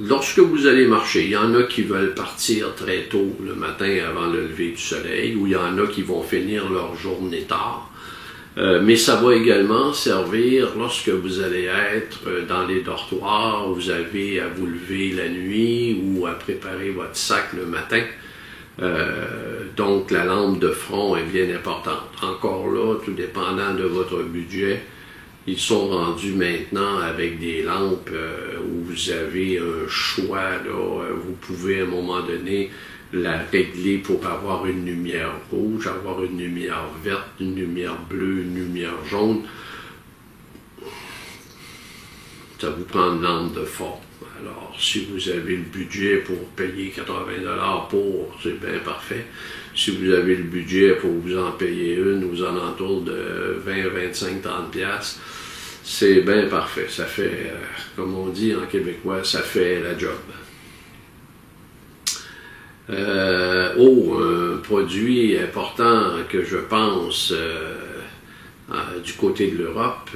lorsque vous allez marcher, il y en a qui veulent partir très tôt le matin avant le lever du soleil, ou il y en a qui vont finir leur journée tard. Mais ça va également servir lorsque vous allez être dans les dortoirs, vous avez à vous lever la nuit ou à préparer votre sac le matin. Donc la lampe de front est bien importante. Encore là, tout dépendant de votre budget, ils sont rendus maintenant avec des lampes où vous avez un choix. Là, vous pouvez à un moment donné la régler pour avoir une lumière rouge, avoir une lumière verte, une lumière bleue, une lumière jaune. Ça vous prend une lampe de fond. Alors, si vous avez le budget pour payer 80$ pour, c'est bien parfait. Si vous avez le budget pour vous en payer une aux alentours de 20, 25, 30$, c'est bien parfait. Ça fait, comme on dit en québécois, ça fait la job. Un produit important que je pense du côté de l'Europe,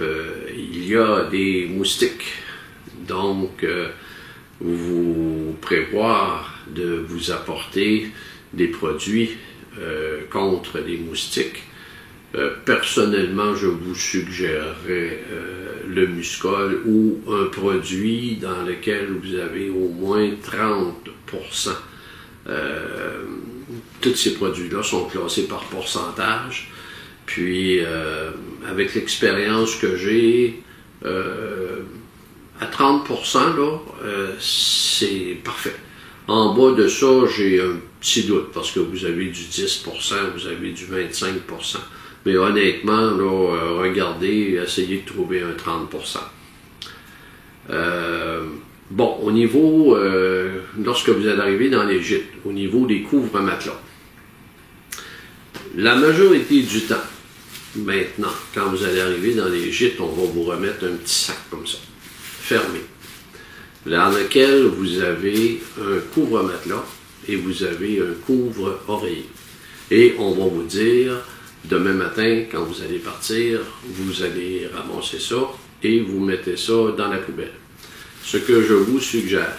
il y a des moustiques. Donc, vous prévoir de vous apporter des produits contre les moustiques. Personnellement, je vous suggérerais le Muscol ou un produit dans lequel vous avez au moins 30%. Tous ces produits-là sont classés par pourcentage. Puis, avec l'expérience que j'ai, à 30%, là, c'est parfait. En bas de ça, j'ai un petit doute, parce que vous avez du 10%, vous avez du 25%. Mais honnêtement, là, regardez, essayez de trouver un 30%. Bon, au niveau, lorsque vous êtes arrivé dans les gîtes, au niveau des couvre-matelas, la majorité du temps, maintenant, quand vous allez arriver dans les gîtes, on va vous remettre un petit sac comme ça, fermé, dans lequel vous avez un couvre-matelas et vous avez un couvre-oreiller. Et on va vous dire, demain matin, quand vous allez partir, vous allez ramasser ça et vous mettez ça dans la poubelle. Ce que je vous suggère,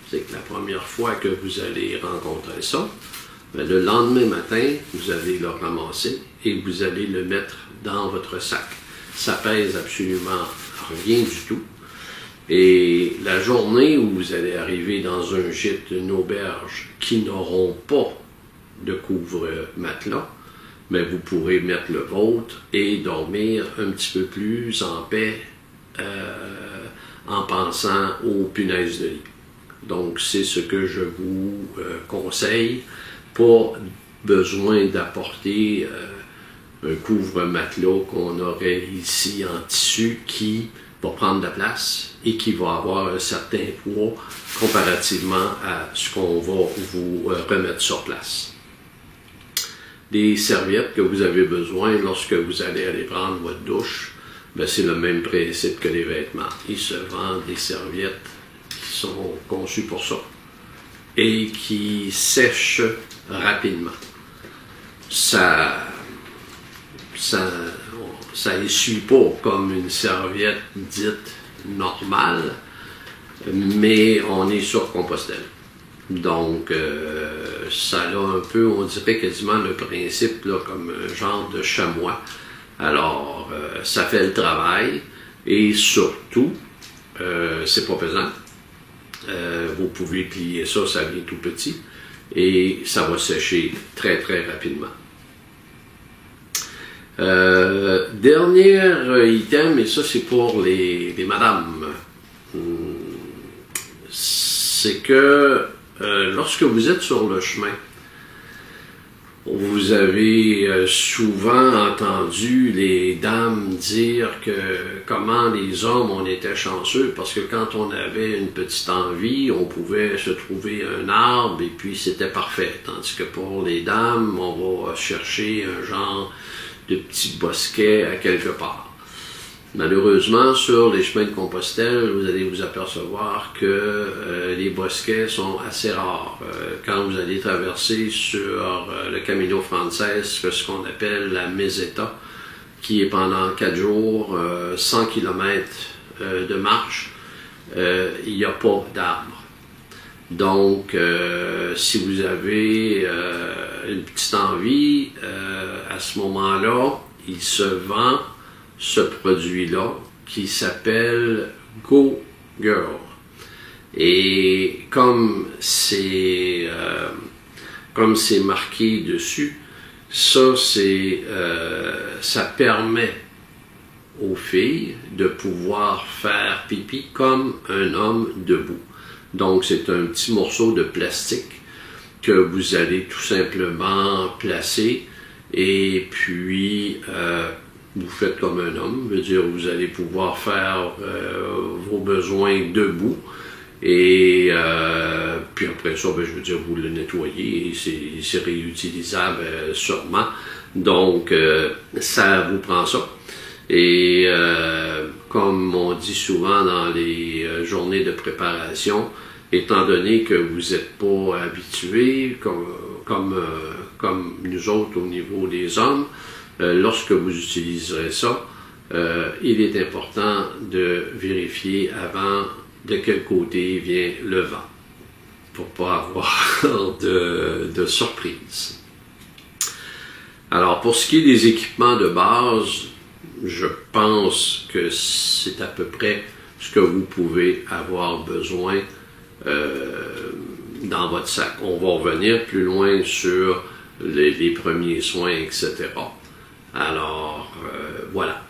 c'est que la première fois que vous allez rencontrer ça, bien, le lendemain matin, vous allez le ramasser et vous allez le mettre dans votre sac. Ça pèse absolument rien du tout. Et la journée où vous allez arriver dans un gîte, une auberge, qui n'auront pas de couvre-matelas, mais vous pourrez mettre le vôtre et dormir un petit peu plus en paix en pensant aux punaises de lit. Donc, c'est ce que je vous conseille. Pas besoin d'apporter un couvre-matelas qu'on aurait ici en tissu qui va prendre de la place et qui va avoir un certain poids comparativement à ce qu'on va vous remettre sur place. Des serviettes que vous avez besoin lorsque vous allez aller prendre votre douche, ben c'est le même principe que les vêtements. Il se vend des serviettes qui sont conçues pour ça et qui sèchent rapidement. Ça essuie pas comme une serviette dite normale, mais on est sur Compostelle. Donc, ça a un peu, on dirait quasiment le principe là, comme un genre de chamois. Alors, ça fait le travail et surtout, c'est pas pesant. Vous pouvez plier ça, ça vient tout petit et ça va sécher très très rapidement. Dernier item, et ça c'est pour les madames, c'est que lorsque vous êtes sur le chemin, vous avez souvent entendu les dames dire que comment les hommes, on était chanceux parce que quand on avait une petite envie, on pouvait se trouver un arbre et puis c'était parfait. Tandis que pour les dames, on va chercher un genre de petit bosquet à quelque part. Malheureusement, sur les chemins de Compostelle, vous allez vous apercevoir que les bosquets sont assez rares. Quand vous allez traverser sur le Camino Frances, ce qu'on appelle la Meseta, qui est pendant 4 jours, 100 km de marche, il n'y a pas d'arbres. Donc, si vous avez une petite envie, à ce moment-là, il se vend ce produit-là qui s'appelle Go Girl. Et comme c'est marqué dessus, ça permet aux filles de pouvoir faire pipi comme un homme debout. Donc c'est un petit morceau de plastique que vous allez tout simplement placer et puis vous faites comme un homme, veut dire vous allez pouvoir faire vos besoins debout et puis après ça, je veux dire vous le nettoyez et c'est réutilisable sûrement. Donc ça vous prend ça. Et comme on dit souvent dans les journées de préparation, étant donné que vous n'êtes pas habitués comme nous autres au niveau des hommes, lorsque vous utiliserez ça, il est important de vérifier avant de quel côté vient le vent pour ne pas avoir de surprise. Alors, pour ce qui est des équipements de base, je pense que c'est à peu près ce que vous pouvez avoir besoin dans votre sac. On va revenir plus loin sur les premiers soins, etc. Alors, voilà.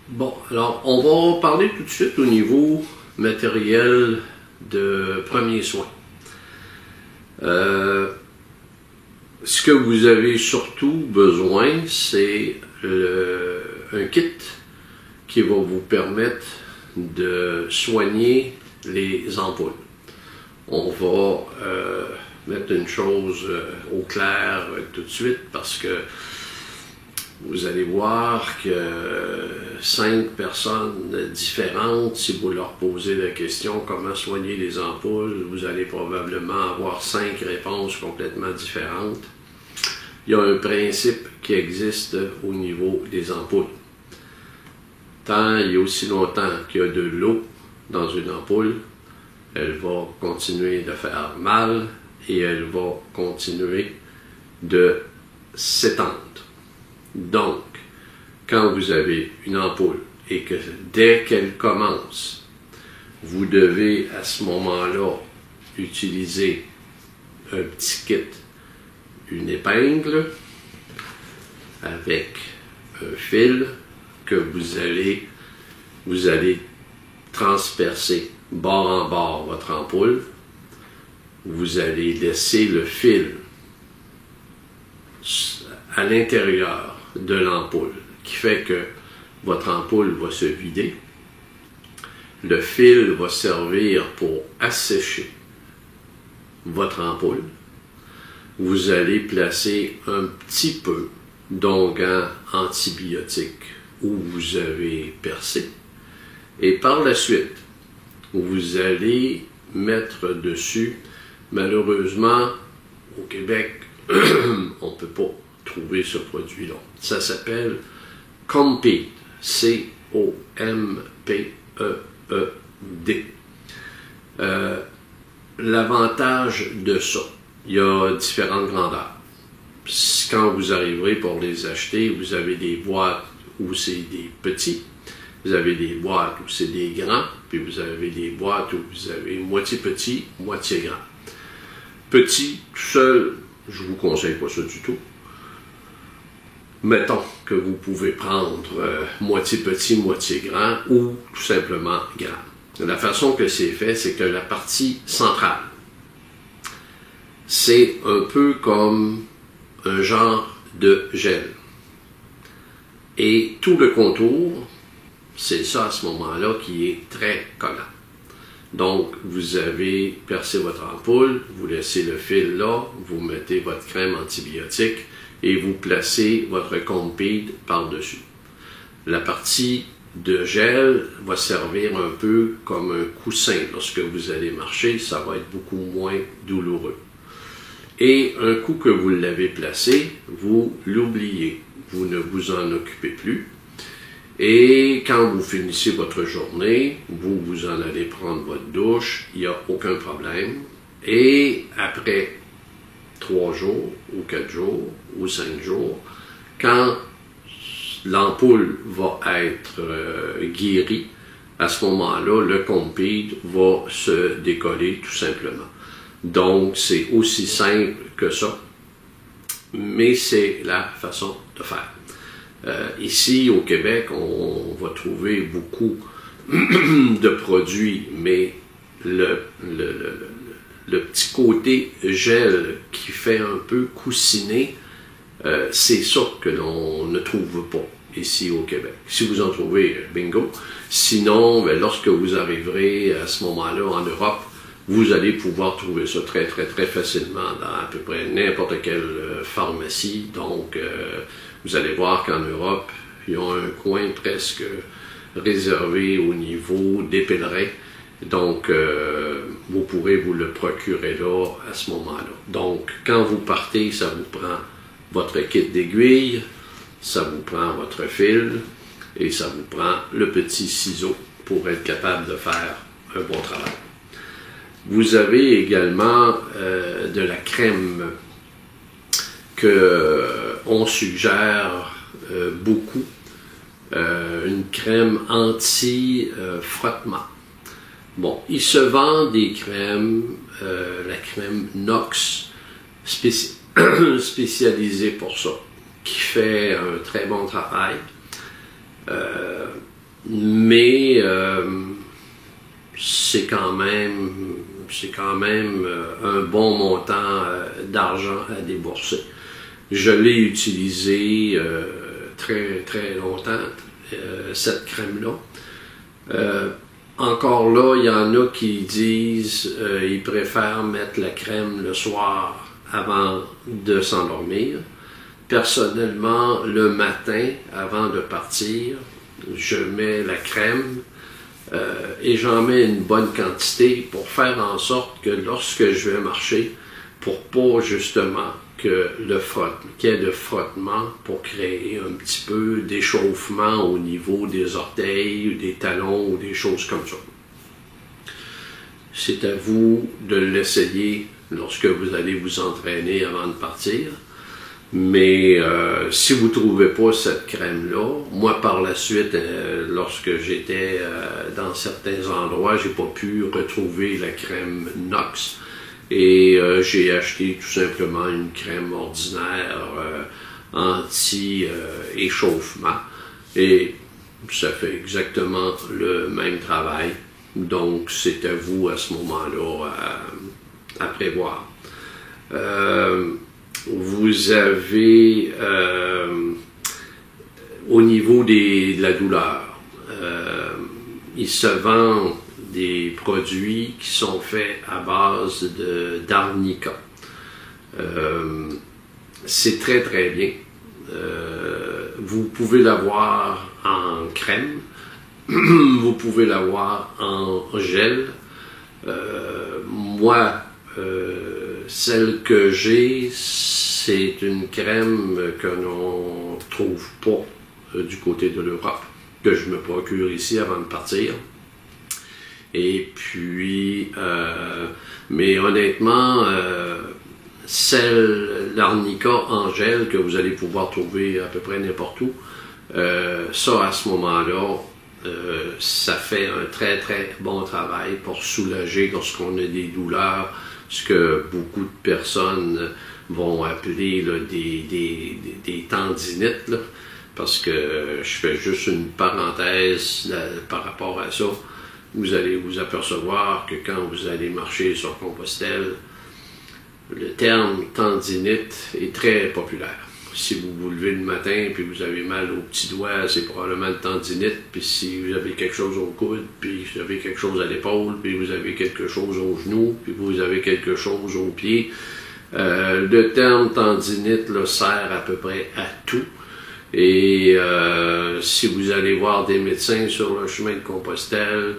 Bon, alors, on va parler tout de suite au niveau matériel de premiers soins. Ce que vous avez surtout besoin, c'est un kit qui va vous permettre de soigner les ampoules. On va mettre une chose au clair tout de suite parce que vous allez voir que 5 personnes différentes, si vous leur posez la question comment soigner les ampoules, vous allez probablement avoir 5 réponses complètement différentes. Il y a un principe qui existe au niveau des ampoules. Tant et aussi longtemps qu'il y a de l'eau dans une ampoule, elle va continuer de faire mal et elle va continuer de s'étendre. Donc, quand vous avez une ampoule et que dès qu'elle commence, vous devez à ce moment-là utiliser un petit kit, une épingle avec un fil que vous allez transpercer bord en bord votre ampoule. Vous allez laisser le fil à l'intérieur de l'ampoule, qui fait que votre ampoule va se vider. Le fil va servir pour assécher votre ampoule. Vous allez placer un petit peu d'onguent antibiotique où vous avez percé. Et par la suite, vous allez mettre dessus, malheureusement, au Québec, on ne peut pas trouver ce produit-là. Ça s'appelle Compeed, C-O-M-P-E-E-D. L'avantage de ça, il y a différentes grandeurs. Quand vous arriverez pour les acheter, vous avez des boîtes où c'est des petits Vous avez des boîtes où c'est des grands, puis vous avez des boîtes où vous avez moitié petit, moitié grand. Petit, tout seul, je vous conseille pas ça du tout. Mettons que vous pouvez prendre moitié petit, moitié grand, ou tout simplement grand. La façon que c'est fait, c'est que la partie centrale, c'est un peu comme un genre de gel. Et tout le contour, c'est ça à ce moment-là qui est très collant. Donc, vous avez percé votre ampoule, vous laissez le fil là, vous mettez votre crème antibiotique et vous placez votre Compeed par-dessus. La partie de gel va servir un peu comme un coussin. Lorsque vous allez marcher, ça va être beaucoup moins douloureux. Et un coup que vous l'avez placé, vous l'oubliez. Vous ne vous en occupez plus. Et quand vous finissez votre journée, vous en allez prendre votre douche, il n'y a aucun problème. Et après 3 jours, ou 4 jours, ou 5 jours, quand l'ampoule va être guérie, à ce moment-là, le Compeed va se décoller tout simplement. Donc, c'est aussi simple que ça, mais c'est la façon de faire. Ici, au Québec, on va trouver beaucoup de produits, mais le petit côté gel qui fait un peu coussiner, c'est ça que l'on ne trouve pas ici au Québec. Si vous en trouvez, bingo. Sinon, lorsque vous arriverez à ce moment-là en Europe, vous allez pouvoir trouver ça très, très, très facilement dans à peu près n'importe quelle pharmacie. Donc, vous allez voir qu'en Europe, ils ont un coin presque réservé au niveau des pèlerins. Donc, vous pourrez vous le procurer là, à ce moment-là. Donc, quand vous partez, ça vous prend votre kit d'aiguille, ça vous prend votre fil et ça vous prend le petit ciseau pour être capable de faire un bon travail. Vous avez également de la crème qu'on suggère beaucoup, une crème anti-frottement. Bon, il se vend des crèmes, la crème Nox spécialisée pour ça, qui fait un très bon travail, mais c'est quand même un bon montant d'argent à débourser. Je l'ai utilisé très très longtemps, cette crème-là. Encore là, il y en a qui disent ils préfèrent mettre la crème le soir avant de s'endormir. Personnellement, le matin, avant de partir, je mets la crème et j'en mets une bonne quantité pour faire en sorte que lorsque je vais marcher, pour pas justement qu'il y ait de frottement pour créer un petit peu d'échauffement au niveau des orteils, ou des talons ou des choses comme ça. C'est à vous de l'essayer lorsque vous allez vous entraîner avant de partir. Mais si vous ne trouvez pas cette crème-là, moi par la suite, lorsque j'étais dans certains endroits, j'ai pas pu retrouver la crème Nox. Et j'ai acheté tout simplement une crème ordinaire anti-échauffement. Et ça fait exactement le même travail. Donc c'est à vous à ce moment-là à prévoir. Vous avez au niveau de la douleur, il se vend des produits qui sont faits à base d'arnica. C'est très très bien. Vous pouvez l'avoir en crème, vous pouvez l'avoir en gel. Moi, celle que j'ai, c'est une crème que l'on ne trouve pas du côté de l'Europe, que je me procure ici avant de partir. Et puis, mais honnêtement, l'arnica en gel que vous allez pouvoir trouver à peu près n'importe où, ça à ce moment-là, ça fait un très très bon travail pour soulager lorsqu'on a des douleurs, ce que beaucoup de personnes vont appeler là, des tendinites, là, parce que je fais juste une parenthèse là, par rapport à ça. Vous allez vous apercevoir que quand vous allez marcher sur Compostelle, le terme tendinite est très populaire. Si vous vous levez le matin et vous avez mal au petit doigt, c'est probablement le tendinite. Puis si vous avez quelque chose au coude, puis vous avez quelque chose à l'épaule, puis vous avez quelque chose au genou, puis vous avez quelque chose au pied, le terme tendinite là, sert à peu près à tout. Et si vous allez voir des médecins sur le chemin de Compostelle,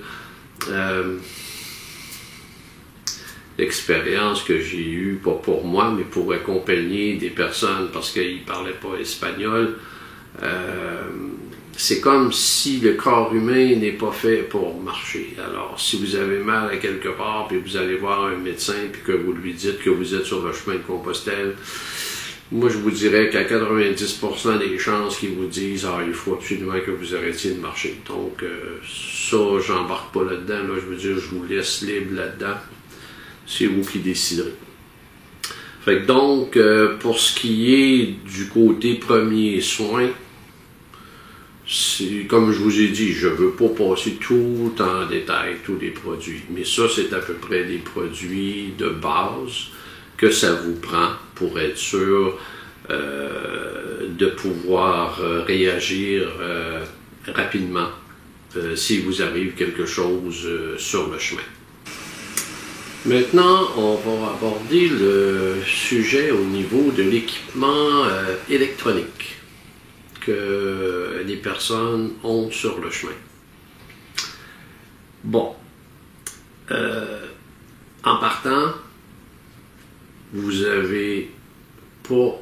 l'expérience que j'ai eue, pas pour moi, mais pour accompagner des personnes parce qu'ils ne parlaient pas espagnol, c'est comme si le corps humain n'est pas fait pour marcher. Alors, si vous avez mal à quelque part, puis vous allez voir un médecin, puis que vous lui dites que vous êtes sur le chemin de Compostelle, moi je vous dirais qu'à 90% des chances qu'ils vous disent « Ah, il faut absolument que vous arrêtiez de marcher ». Donc, ça, j'embarque pas là-dedans. Là, je veux dire, je vous laisse libre là-dedans. C'est vous qui déciderez. Fait que donc, pour ce qui est du côté premier soin, comme je vous ai dit, je ne veux pas passer tout en détail, tous les produits. Mais ça, c'est à peu près des produits de base que ça vous prend pour être sûr de pouvoir réagir rapidement s'il vous arrive quelque chose sur le chemin. Maintenant, on va aborder le sujet au niveau de l'équipement électronique que les personnes ont sur le chemin. Bon, en partant, vous avez pas,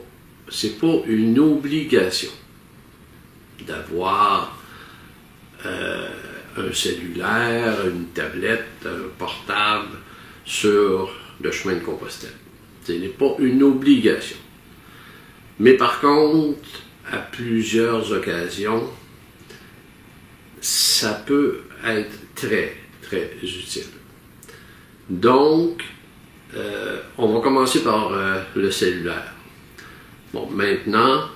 c'est pas une obligation d'avoir un cellulaire, une tablette, un portable sur le chemin de Compostelle. Ce n'est pas une obligation. Mais par contre, à plusieurs occasions, ça peut être très, très utile. Donc, on va commencer par le cellulaire. Bon, maintenant,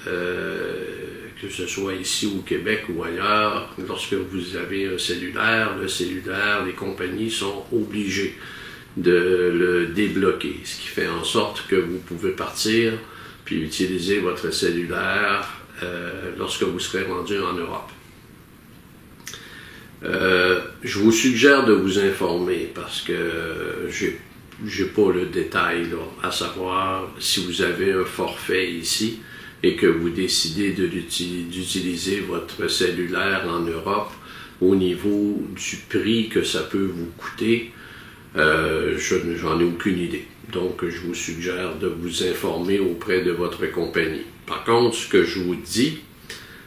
que ce soit ici au Québec ou ailleurs, lorsque vous avez un cellulaire, le cellulaire, les compagnies sont obligées de le débloquer, ce qui fait en sorte que vous pouvez partir puis utiliser votre cellulaire lorsque vous serez rendu en Europe. Je vous suggère de vous informer parce que j'ai pas le détail là, à savoir si vous avez un forfait ici et que vous décidez d'utiliser votre cellulaire en Europe au niveau du prix que ça peut vous coûter, j'en ai aucune idée. Donc, je vous suggère de vous informer auprès de votre compagnie. Par contre, ce que je vous dis,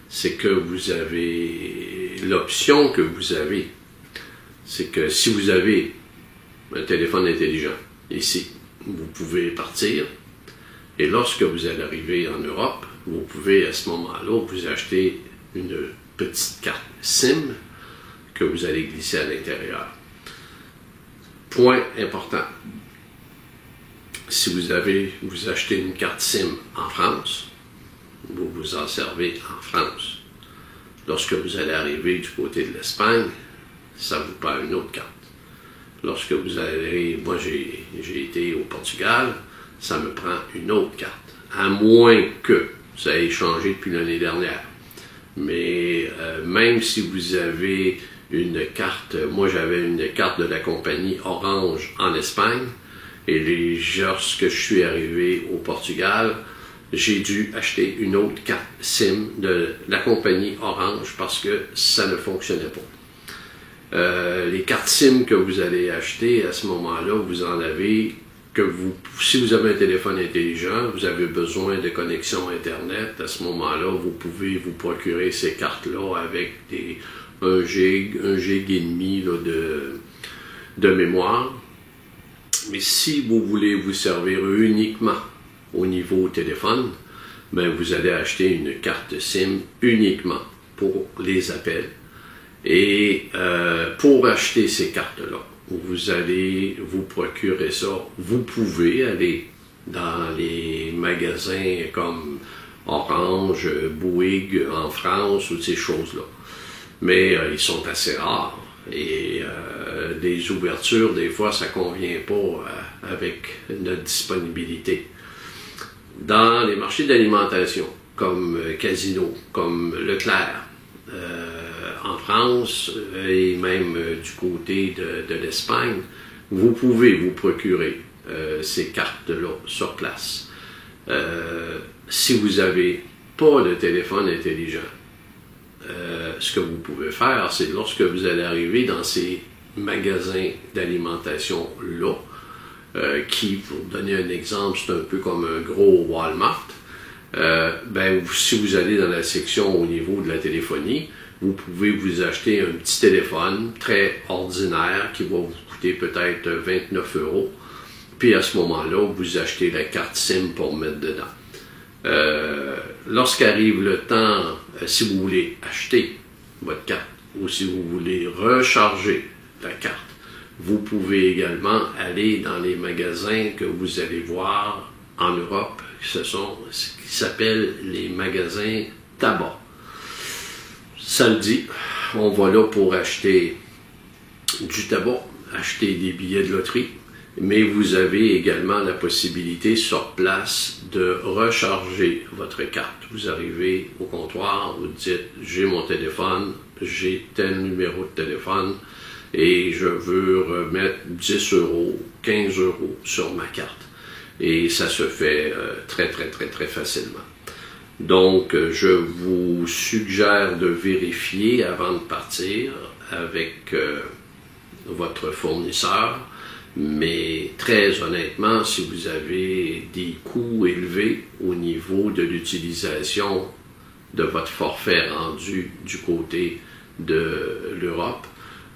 c'est que vous avez l'option que vous avez, c'est que si vous avez un téléphone intelligent ici, vous pouvez partir et lorsque vous allez arriver en Europe, vous pouvez à ce moment-là vous acheter une petite carte SIM que vous allez glisser à l'intérieur. Point important. Si vous achetez une carte SIM en France, vous vous en servez en France. Lorsque vous allez arriver du côté de l'Espagne, ça vous prend une autre carte. Lorsque vous allez, moi j'ai été au Portugal, ça me prend une autre carte. À moins que ça ait changé depuis l'année dernière. Mais même si vous avez une carte, moi j'avais une carte de la compagnie Orange en Espagne, et lorsque je suis arrivé au Portugal, j'ai dû acheter une autre carte SIM de la compagnie Orange parce que ça ne fonctionnait pas. Les cartes SIM que vous allez acheter à ce moment-là, vous en avez si vous avez un téléphone intelligent, vous avez besoin de connexion Internet, à ce moment-là, vous pouvez vous procurer ces cartes-là avec 1 gig et demi là, de mémoire. Mais si vous voulez vous servir uniquement au niveau téléphone, ben vous allez acheter une carte SIM uniquement pour les appels Et pour acheter ces cartes-là, vous allez vous procurer ça. Vous pouvez aller dans les magasins comme Orange, Bouygues en France ou ces choses-là. Mais ils sont assez rares. Et des ouvertures, des fois, ça ne convient pas avec notre disponibilité. Dans les marchés d'alimentation, comme Casino, comme Leclerc, en France et même du côté de l'Espagne, vous pouvez vous procurer ces cartes-là sur place. Si vous n'avez pas de téléphone intelligent, ce que vous pouvez faire, c'est lorsque vous allez arriver dans ces magasins d'alimentation-là, qui, pour donner un exemple, c'est un peu comme un gros Walmart, si vous allez dans la section au niveau de la téléphonie, vous pouvez vous acheter un petit téléphone très ordinaire qui va vous coûter peut-être 29 €. Puis à ce moment-là, vous achetez la carte SIM pour mettre dedans. Lorsqu'arrive le temps, si vous voulez acheter votre carte ou si vous voulez recharger la carte, vous pouvez également aller dans les magasins que vous allez voir en Europe. Ce sont ce qui s'appelle les magasins tabac. Ça le dit, on va là pour acheter du tabac, acheter des billets de loterie, mais vous avez également la possibilité sur place de recharger votre carte. Vous arrivez au comptoir, vous dites « j'ai mon téléphone, j'ai tel numéro de téléphone et je veux remettre 10 €, 15 € sur ma carte ». Et ça se fait très facilement. Donc, je vous suggère de vérifier avant de partir avec votre fournisseur, mais très honnêtement, si vous avez des coûts élevés au niveau de l'utilisation de votre forfait rendu du côté de l'Europe,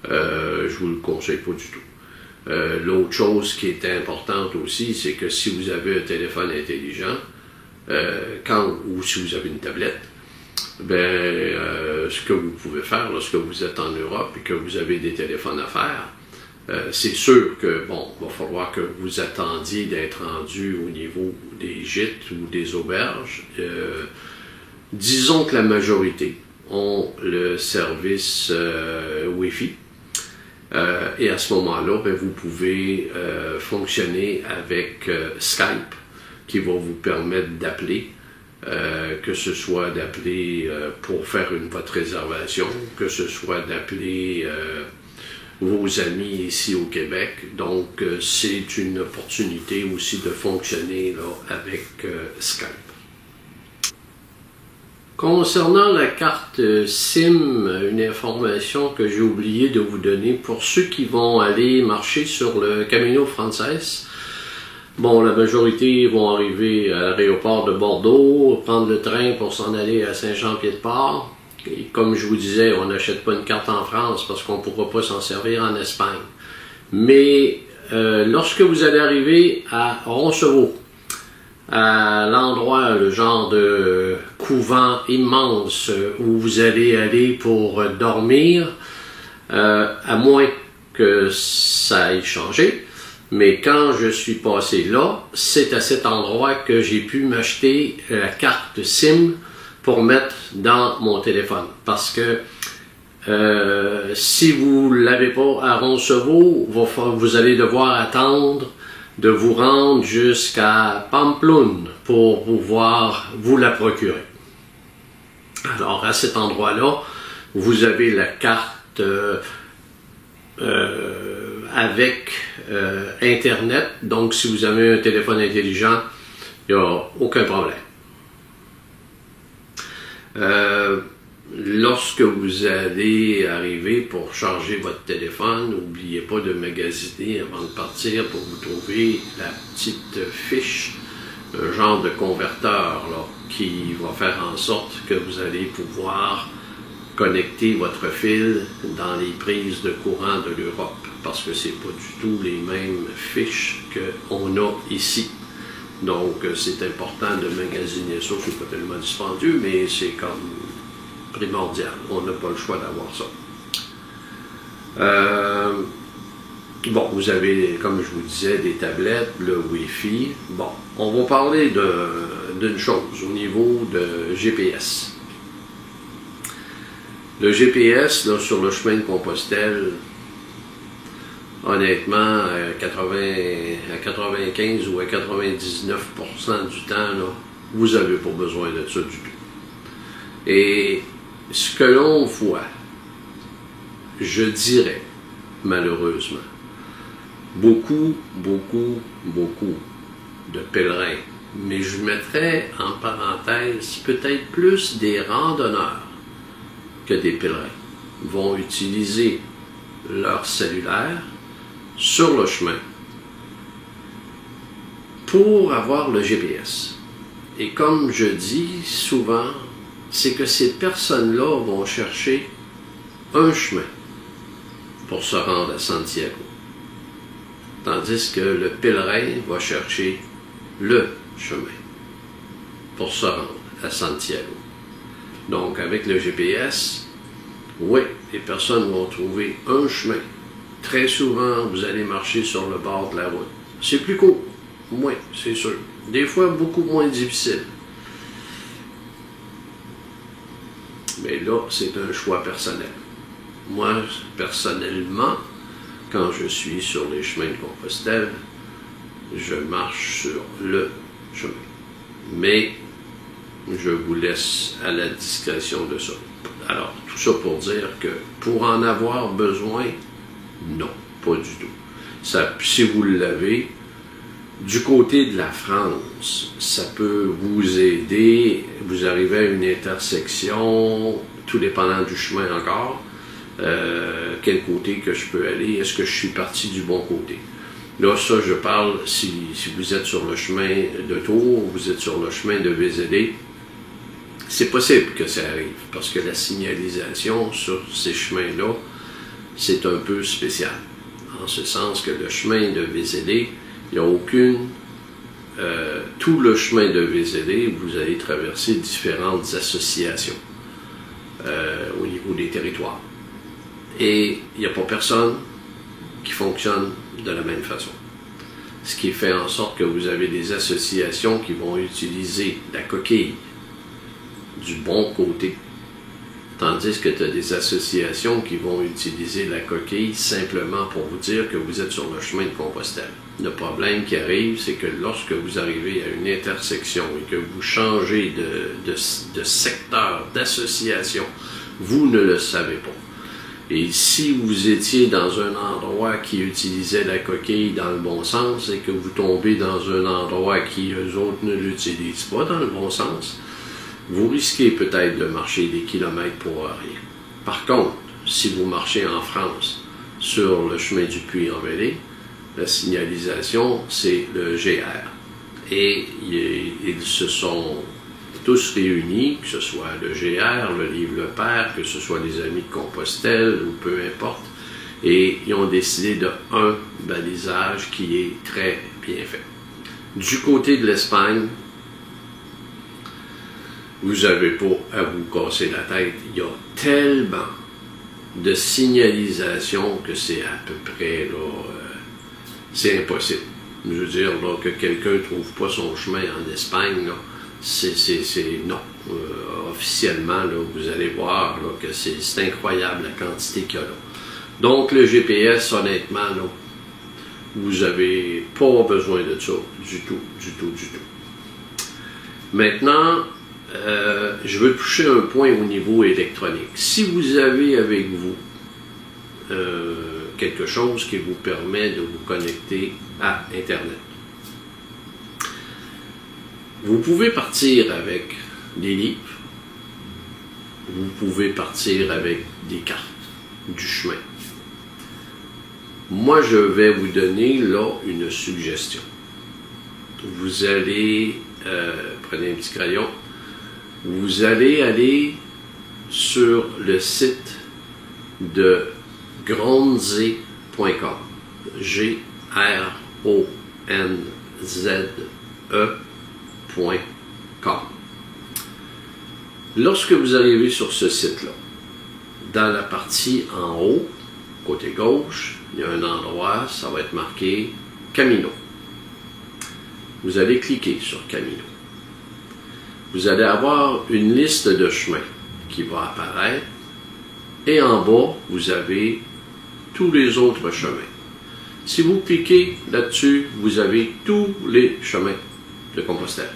je ne vous le conseille pas du tout. L'autre chose qui est importante aussi, c'est que si vous avez un téléphone intelligent, ou si vous avez une tablette, ce que vous pouvez faire lorsque vous êtes en Europe et que vous avez des téléphones à faire, c'est sûr que, il va falloir que vous attendiez d'être rendu au niveau des gîtes ou des auberges. Disons que la majorité ont le service Wi-Fi. Et à ce moment-là, vous pouvez fonctionner avec Skype, qui va vous permettre d'appeler, que ce soit d'appeler pour faire votre réservation, que ce soit d'appeler vos amis ici au Québec. Donc, c'est une opportunité aussi de fonctionner là, avec Skype. Concernant la carte SIM, une information que j'ai oublié de vous donner pour ceux qui vont aller marcher sur le Camino Frances. Bon, la majorité vont arriver à l'aéroport de Bordeaux, prendre le train pour s'en aller à Saint-Jean-Pied-de-Port. Et comme je vous disais, on n'achète pas une carte en France parce qu'on ne pourra pas s'en servir en Espagne. Mais lorsque vous allez arriver à Roncevaux, à l'endroit, le genre de couvent immense où vous allez aller pour dormir, à moins que ça ait changé, mais quand je suis passé là, c'est à cet endroit que j'ai pu m'acheter la carte SIM pour mettre dans mon téléphone. Parce que si vous ne l'avez pas à Roncevaux, vous allez devoir attendre de vous rendre jusqu'à Pamplona pour pouvoir vous la procurer. Alors, à cet endroit-là, vous avez la carte avec Internet. Donc, si vous avez un téléphone intelligent, il n'y a aucun problème. Lorsque vous allez arriver pour charger votre téléphone, n'oubliez pas de magasiner avant de partir pour vous trouver la petite fiche, un genre de converteur là, qui va faire en sorte que vous allez pouvoir connecter votre fil dans les prises de courant de l'Europe, parce que c'est pas du tout les mêmes fiches qu'on a ici. Donc c'est important de magasiner ça, c'est pas tellement dispendieux, mais c'est comme primordial, on n'a pas le choix d'avoir ça. Bon, vous avez, comme je vous disais, des tablettes, le Wi-Fi. Bon, on va parler d'une chose au niveau de GPS. Le GPS, là, sur le chemin de Compostelle, honnêtement, à 95 ou à 99% du temps, là, vous n'avez pas besoin de ça du tout. Et ce que l'on voit, je dirais, malheureusement, beaucoup de pèlerins, mais je mettrais en parenthèse peut-être plus des randonneurs que des pèlerins, vont utiliser leur cellulaire sur le chemin pour avoir le GPS. Et comme je dis souvent, c'est que ces personnes-là vont chercher un chemin pour se rendre à Santiago. Tandis que le pèlerin va chercher le chemin pour se rendre à Santiago. Donc, avec le GPS, oui, les personnes vont trouver un chemin. Très souvent, vous allez marcher sur le bord de la route. C'est plus court, oui, c'est sûr. Des fois, beaucoup moins difficile. Mais là, c'est un choix personnel. Moi, personnellement, quand je suis sur les chemins de Compostelle, je marche sur le chemin. Mais je vous laisse à la discrétion de ça. Alors, tout ça pour dire que pour en avoir besoin, non, pas du tout. Ça, si vous l'avez, du côté de la France, ça peut vous aider. Vous arrivez à une intersection, tout dépendant du chemin encore. Quel côté que je peux aller, est-ce que je suis parti du bon côté? Là, ça, je parle si vous êtes sur le chemin de Tours, vous êtes sur le chemin de Vézelay, c'est possible que ça arrive, parce que la signalisation sur ces chemins-là, c'est un peu spécial. En ce sens que le chemin de Vézelay, il n'y a aucune... tout le chemin de Vézelay, vous allez traverser différentes associations au niveau des territoires. Et il n'y a pas personne qui fonctionne de la même façon. Ce qui fait en sorte que vous avez des associations qui vont utiliser la coquille du bon côté, tandis que tu as des associations qui vont utiliser la coquille simplement pour vous dire que vous êtes sur le chemin de Compostelle. Le problème qui arrive, c'est que lorsque vous arrivez à une intersection et que vous changez de secteur, d'association, vous ne le savez pas. Et si vous étiez dans un endroit qui utilisait la coquille dans le bon sens et que vous tombez dans un endroit qui, eux autres, ne l'utilisent pas dans le bon sens, vous risquez peut-être de marcher des kilomètres pour rien. Par contre, si vous marchez en France sur le chemin du Puy-en-Velay, la signalisation, c'est le GR. Et ils se sont tous réunis, que ce soit le GR, le Livre Le Père, que ce soit les Amis de Compostelle, ou peu importe, et ils ont décidé d'un balisage qui est très bien fait. Du côté de l'Espagne, vous n'avez pas à vous casser la tête. Il y a tellement de signalisation que c'est à peu près, là, c'est impossible. Je veux dire, là, que quelqu'un ne trouve pas son chemin en Espagne, là, c'est non. Officiellement, là, vous allez voir là, que c'est incroyable la quantité qu'il y a là. Donc, le GPS, honnêtement, là, vous n'avez pas besoin de ça du tout. Maintenant, je veux toucher un point au niveau électronique. Si vous avez avec vous quelque chose qui vous permet de vous connecter à Internet, vous pouvez partir avec des livres, vous pouvez partir avec des cartes du chemin. Moi, je vais vous donner là une suggestion. Vous allez, prenez un petit crayon, vous allez aller sur le site de gronze.com, Gronze.com. Lorsque vous arrivez sur ce site-là, dans la partie en haut, Côté gauche, il y a un endroit, ça va être marqué Camino. Vous allez cliquer sur Camino. Vous allez avoir une liste de chemins qui va apparaître et en bas, vous avez tous les autres chemins. Si vous cliquez là-dessus, vous avez tous les chemins de Compostelle.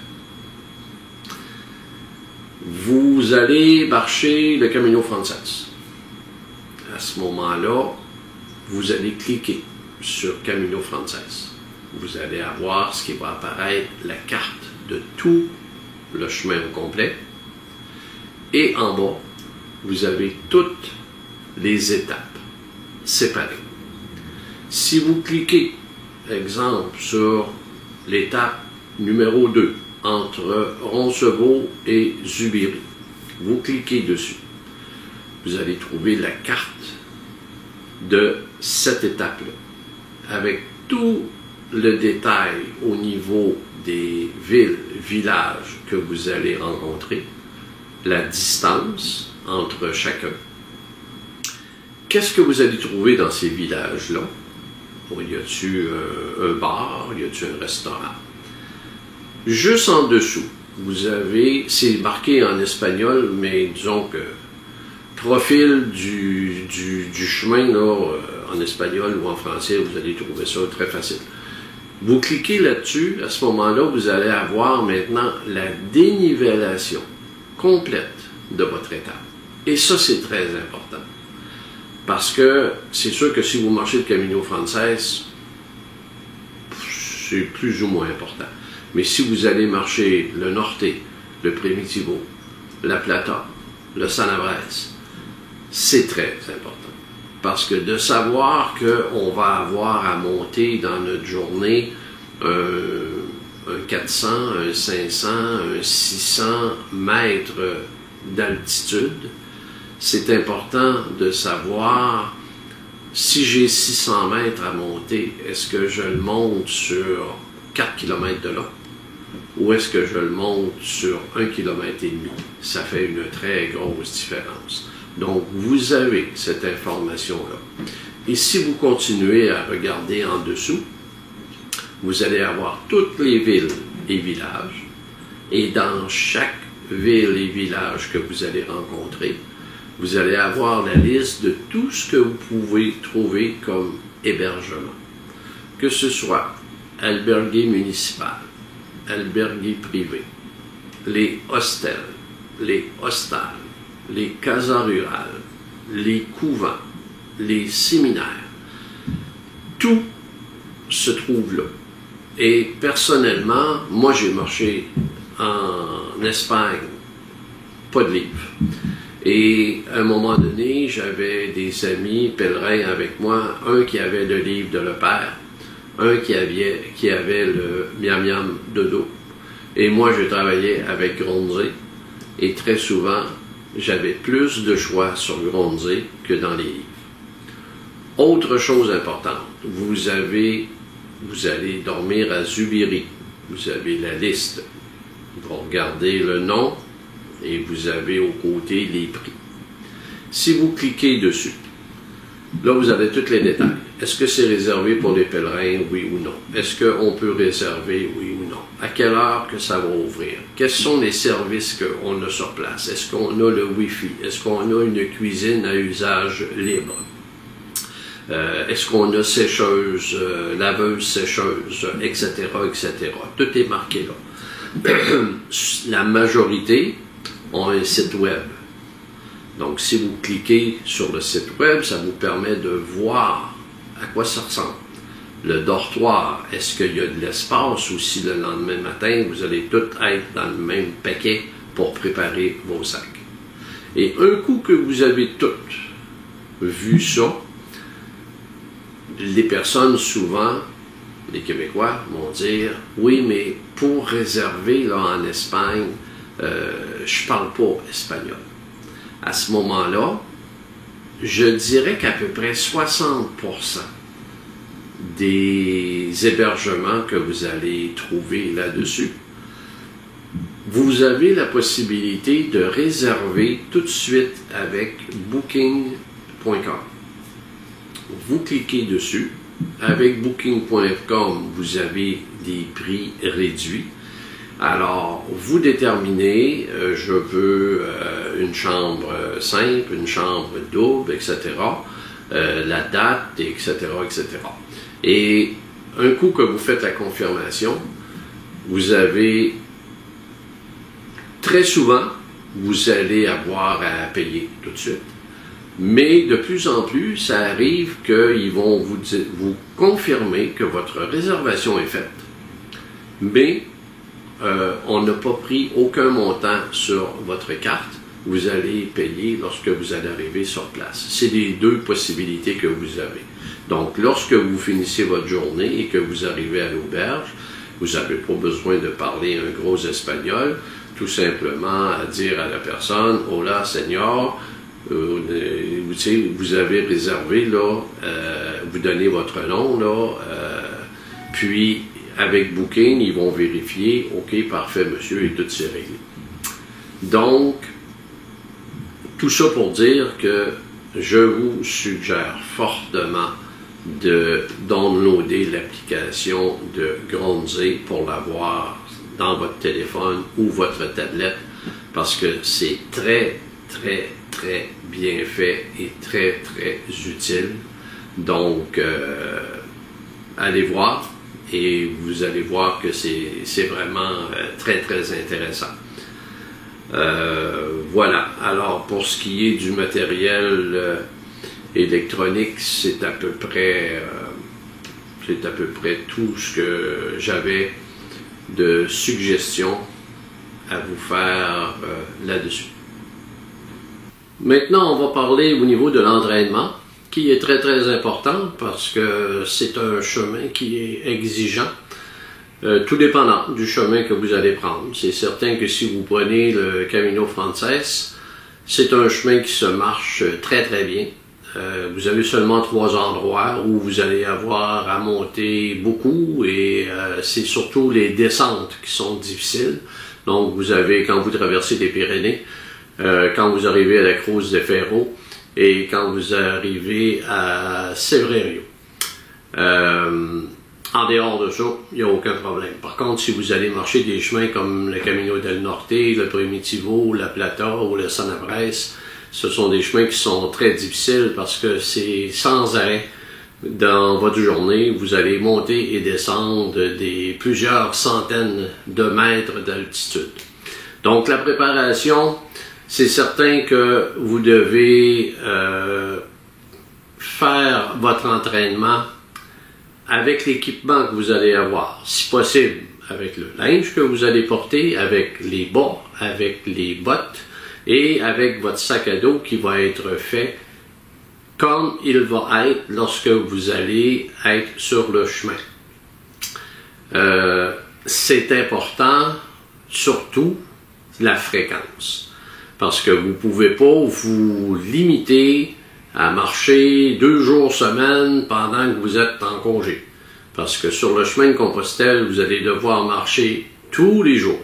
Vous allez marcher le Camino Frances. À ce moment-là, vous allez cliquer sur Camino Frances. Vous allez avoir ce qui va apparaître, la carte de tout le chemin au complet. Et en bas, vous avez toutes les étapes séparées. Si vous cliquez, exemple, sur l'étape numéro 2, entre Roncevaux et Zubiri, vous cliquez dessus. Vous allez trouver la carte de cette étape-là, avec tout le détail au niveau des villes, villages que vous allez rencontrer, la distance entre chacun. Qu'est-ce que vous allez trouver dans ces villages-là? Y a-t-il un bar? Y a-t-il un restaurant? Juste en dessous, vous avez, c'est marqué en espagnol, mais disons que profil du chemin là, en espagnol ou en français, vous allez trouver ça très facile. Vous cliquez là-dessus, à ce moment-là, vous allez avoir maintenant la dénivellation complète de votre étape. Et ça, c'est très important. Parce que c'est sûr que si vous marchez le Camino Frances, c'est plus ou moins important. Mais si vous allez marcher le Norte, le Primitivo, la Plata, le Sanabres, c'est très important. Parce que de savoir qu'on va avoir à monter dans notre journée un 400, un 500, un 600 mètres d'altitude, c'est important de savoir si j'ai 600 mètres à monter, est-ce que je le monte sur 4 km de long ou est-ce que je le monte sur 1,5 km? Ça fait une très grosse différence. Donc, vous avez cette information-là. Et si vous continuez à regarder en dessous, vous allez avoir toutes les villes et villages. Et dans chaque ville et village que vous allez rencontrer, vous allez avoir la liste de tout ce que vous pouvez trouver comme hébergement. Que ce soit albergue municipal, albergue privé, les hostels, les hostals, les casas rurales, les couvents, les séminaires, tout se trouve là. Et personnellement, moi j'ai marché en Espagne, pas de livre. Et à un moment donné, j'avais des amis pèlerins avec moi, un qui avait le livre de Le Père, un qui avait le Miam Miam Dodo. Et moi, je travaillais avec Gronzé, et très souvent, j'avais plus de choix sur Gronzé que dans les livres. Autre chose importante, vous allez dormir à Zubiri. Vous avez la liste. Vous regardez le nom et vous avez au côté les prix. Si vous cliquez dessus, là vous avez tous les détails. Est-ce que c'est réservé pour les pèlerins, oui ou non? Est-ce qu'on peut réserver, oui ou non? À quelle heure que ça va ouvrir? Quels sont les services qu'on a sur place? Est-ce qu'on a le Wi-Fi? Est-ce qu'on a une cuisine à usage libre? Est-ce qu'on a sécheuse, laveuse, sécheuse, etc., etc. Tout est marqué là. La majorité ont un site web. Donc, si vous cliquez sur le site web, ça vous permet de voir à quoi ça ressemble. Le dortoir, est-ce qu'il y a de l'espace ou si le lendemain matin, vous allez tout être dans le même paquet pour préparer vos sacs. Et un coup que vous avez tout vu ça, les personnes souvent, les Québécois, vont dire « Oui, mais pour réserver là, en Espagne, je ne parle pas espagnol. » À ce moment-là, je dirais qu'à peu près 60% des hébergements que vous allez trouver là-dessus, vous avez la possibilité de réserver tout de suite avec Booking.com. vous cliquez dessus. Avec Booking.com, vous avez des prix réduits. Alors, vous déterminez, je veux une chambre simple, une chambre double, etc., la date, etc., etc. Et un coup que vous faites la confirmation, vous avez très souvent, vous allez avoir à payer tout de suite. Mais de plus en plus, ça arrive qu'ils vont vous confirmer que votre réservation est faite, mais on n'a pas pris aucun montant sur votre carte. Vous allez payer lorsque vous allez arriver sur place. C'est les deux possibilités que vous avez. Donc, lorsque vous finissez votre journée et que vous arrivez à l'auberge, vous n'avez pas besoin de parler un gros espagnol, tout simplement à dire à la personne « Hola, señor », vous avez réservé, là, vous donnez votre nom, là, puis avec Booking, ils vont vérifier, OK, parfait, monsieur, et tout c'est réglé. Donc, tout ça pour dire que je vous suggère fortement de downloader l'application de Gronze pour l'avoir dans votre téléphone ou votre tablette, parce que c'est très, très, très bien fait et très, très utile. Donc, allez voir et vous allez voir que c'est vraiment très, très intéressant. Voilà. Alors, pour ce qui est du matériel électronique, c'est à peu près tout ce que j'avais de suggestions à vous faire là-dessus. Maintenant, on va parler au niveau de l'entraînement, qui est très très important parce que c'est un chemin qui est exigeant, tout dépendant du chemin que vous allez prendre. C'est certain que si vous prenez le Camino Frances, c'est un chemin qui se marche très très bien. Vous avez seulement 3 endroits où vous allez avoir à monter beaucoup et c'est surtout les descentes qui sont difficiles. Donc vous avez, quand vous traversez les Pyrénées, quand vous arrivez à la Cruz de Ferro et quand vous arrivez à Cebreiro. En dehors de ça, il n'y a aucun problème. Par contre, si vous allez marcher des chemins comme le Camino del Norte, le Primitivo, la Plata ou le Sanabres, ce sont des chemins qui sont très difficiles parce que c'est sans arrêt. Dans votre journée, vous allez monter et descendre des plusieurs centaines de mètres d'altitude. Donc la préparation, c'est certain que vous devez faire votre entraînement avec l'équipement que vous allez avoir. Si possible, avec le linge que vous allez porter, avec les bas, avec les bottes et avec votre sac à dos qui va être fait comme il va être lorsque vous allez être sur le chemin. C'est important, surtout, la fréquence. Parce que vous ne pouvez pas vous limiter à marcher 2 jours semaine pendant que vous êtes en congé. Parce que sur le chemin de Compostelle, vous allez devoir marcher tous les jours.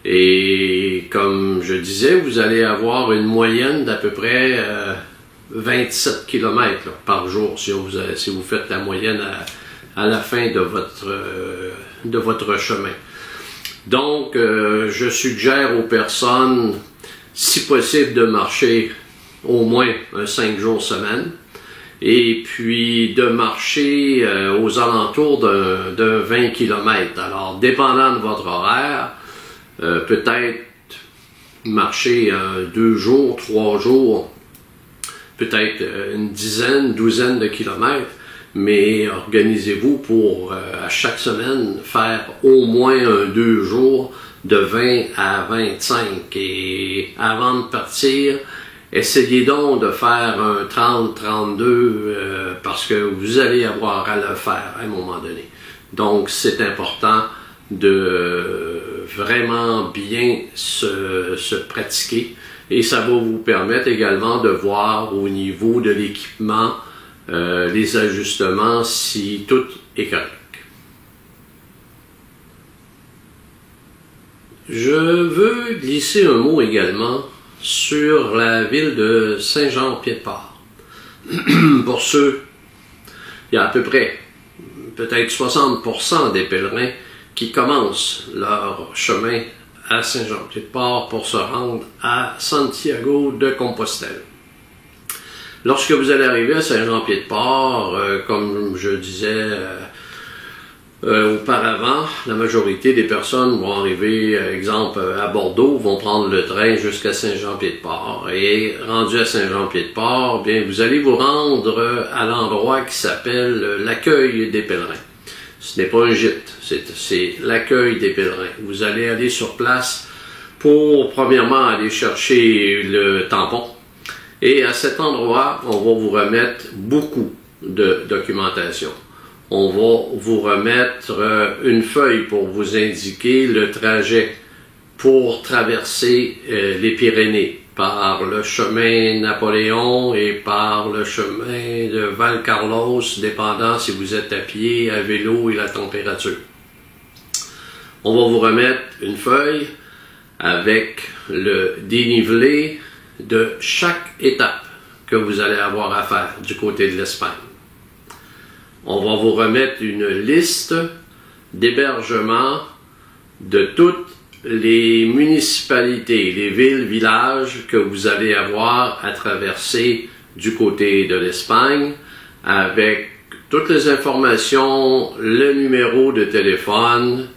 Et comme je disais, vous allez avoir une moyenne d'à peu près 27 km par jour si vous faites la moyenne à la fin de votre chemin. Donc, je suggère aux personnes, si possible, de marcher au moins 5 jours semaine et puis de marcher aux alentours de 20 km. Alors, dépendant de votre horaire, peut-être marcher 2 jours, 3 jours, peut-être une dizaine, douzaine de kilomètres, mais organisez-vous pour à chaque semaine faire au moins 2 jours de 20 à 25. Et avant de partir, essayez donc de faire un 30-32 parce que vous allez avoir à le faire à un moment donné. Donc c'est important de vraiment bien se pratiquer et ça va vous permettre également de voir au niveau de l'équipement les ajustements si tout est correct. Je veux glisser un mot également sur la ville de Saint-Jean-Pied-de-Port. pour ceux, il y a à peu près peut-être 60% des pèlerins qui commencent leur chemin à Saint-Jean-Pied-de-Port pour se rendre à Santiago de Compostelle. Lorsque vous allez arriver à Saint-Jean-Pied-de-Port, comme je disais auparavant, la majorité des personnes vont arriver, exemple, à Bordeaux, vont prendre le train jusqu'à Saint-Jean-Pied-de-Port. Et rendu à Saint-Jean-Pied-de-Port, bien, vous allez vous rendre à l'endroit qui s'appelle l'accueil des pèlerins. Ce n'est pas un gîte, c'est l'accueil des pèlerins. Vous allez aller sur place pour, premièrement, aller chercher le tampon. Et à cet endroit, on va vous remettre beaucoup de documentation. On va vous remettre une feuille pour vous indiquer le trajet pour traverser les Pyrénées par le chemin Napoléon et par le chemin de Val Carlos, dépendant si vous êtes à pied, à vélo et la température. On va vous remettre une feuille avec le dénivelé de chaque étape que vous allez avoir à faire du côté de l'Espagne. On va vous remettre une liste d'hébergements de toutes les municipalités, les villes, villages que vous allez avoir à traverser du côté de l'Espagne, avec toutes les informations, le numéro de téléphone.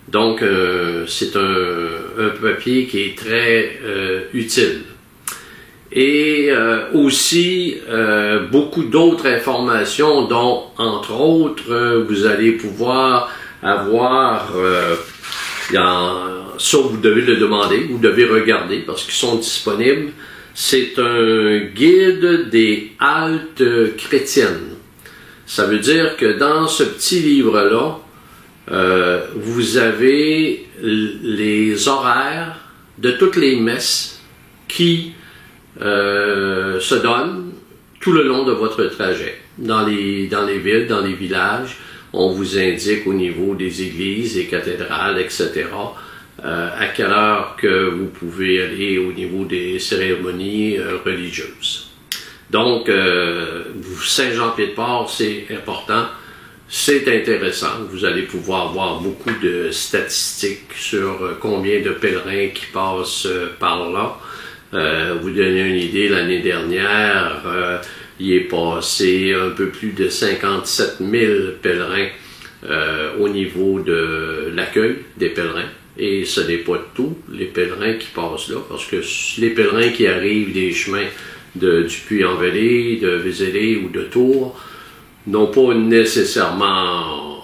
Donc, c'est un papier qui est très utile. Et aussi beaucoup d'autres informations dont, entre autres, vous allez pouvoir avoir, ça vous devez le demander, vous devez regarder parce qu'ils sont disponibles. C'est un guide des haltes chrétiennes. Ça veut dire que dans ce petit livre-là, vous avez les horaires de toutes les messes qui se donnent tout le long de votre trajet. Dans les villes, dans les villages, on vous indique au niveau des églises et cathédrales, etc., à quelle heure que vous pouvez aller au niveau des cérémonies religieuses. Donc, Saint-Jean-Pied-de-Port, c'est important, c'est intéressant. Vous allez pouvoir voir beaucoup de statistiques sur combien de pèlerins qui passent par là. Vous donner une idée, l'année dernière, il est passé un peu plus de 57 000 pèlerins au niveau de l'accueil des pèlerins. Et ce n'est pas tout, les pèlerins qui passent là, parce que les pèlerins qui arrivent des chemins du Puy-en-Velay, de Vézelay ou de Tours n'ont pas nécessairement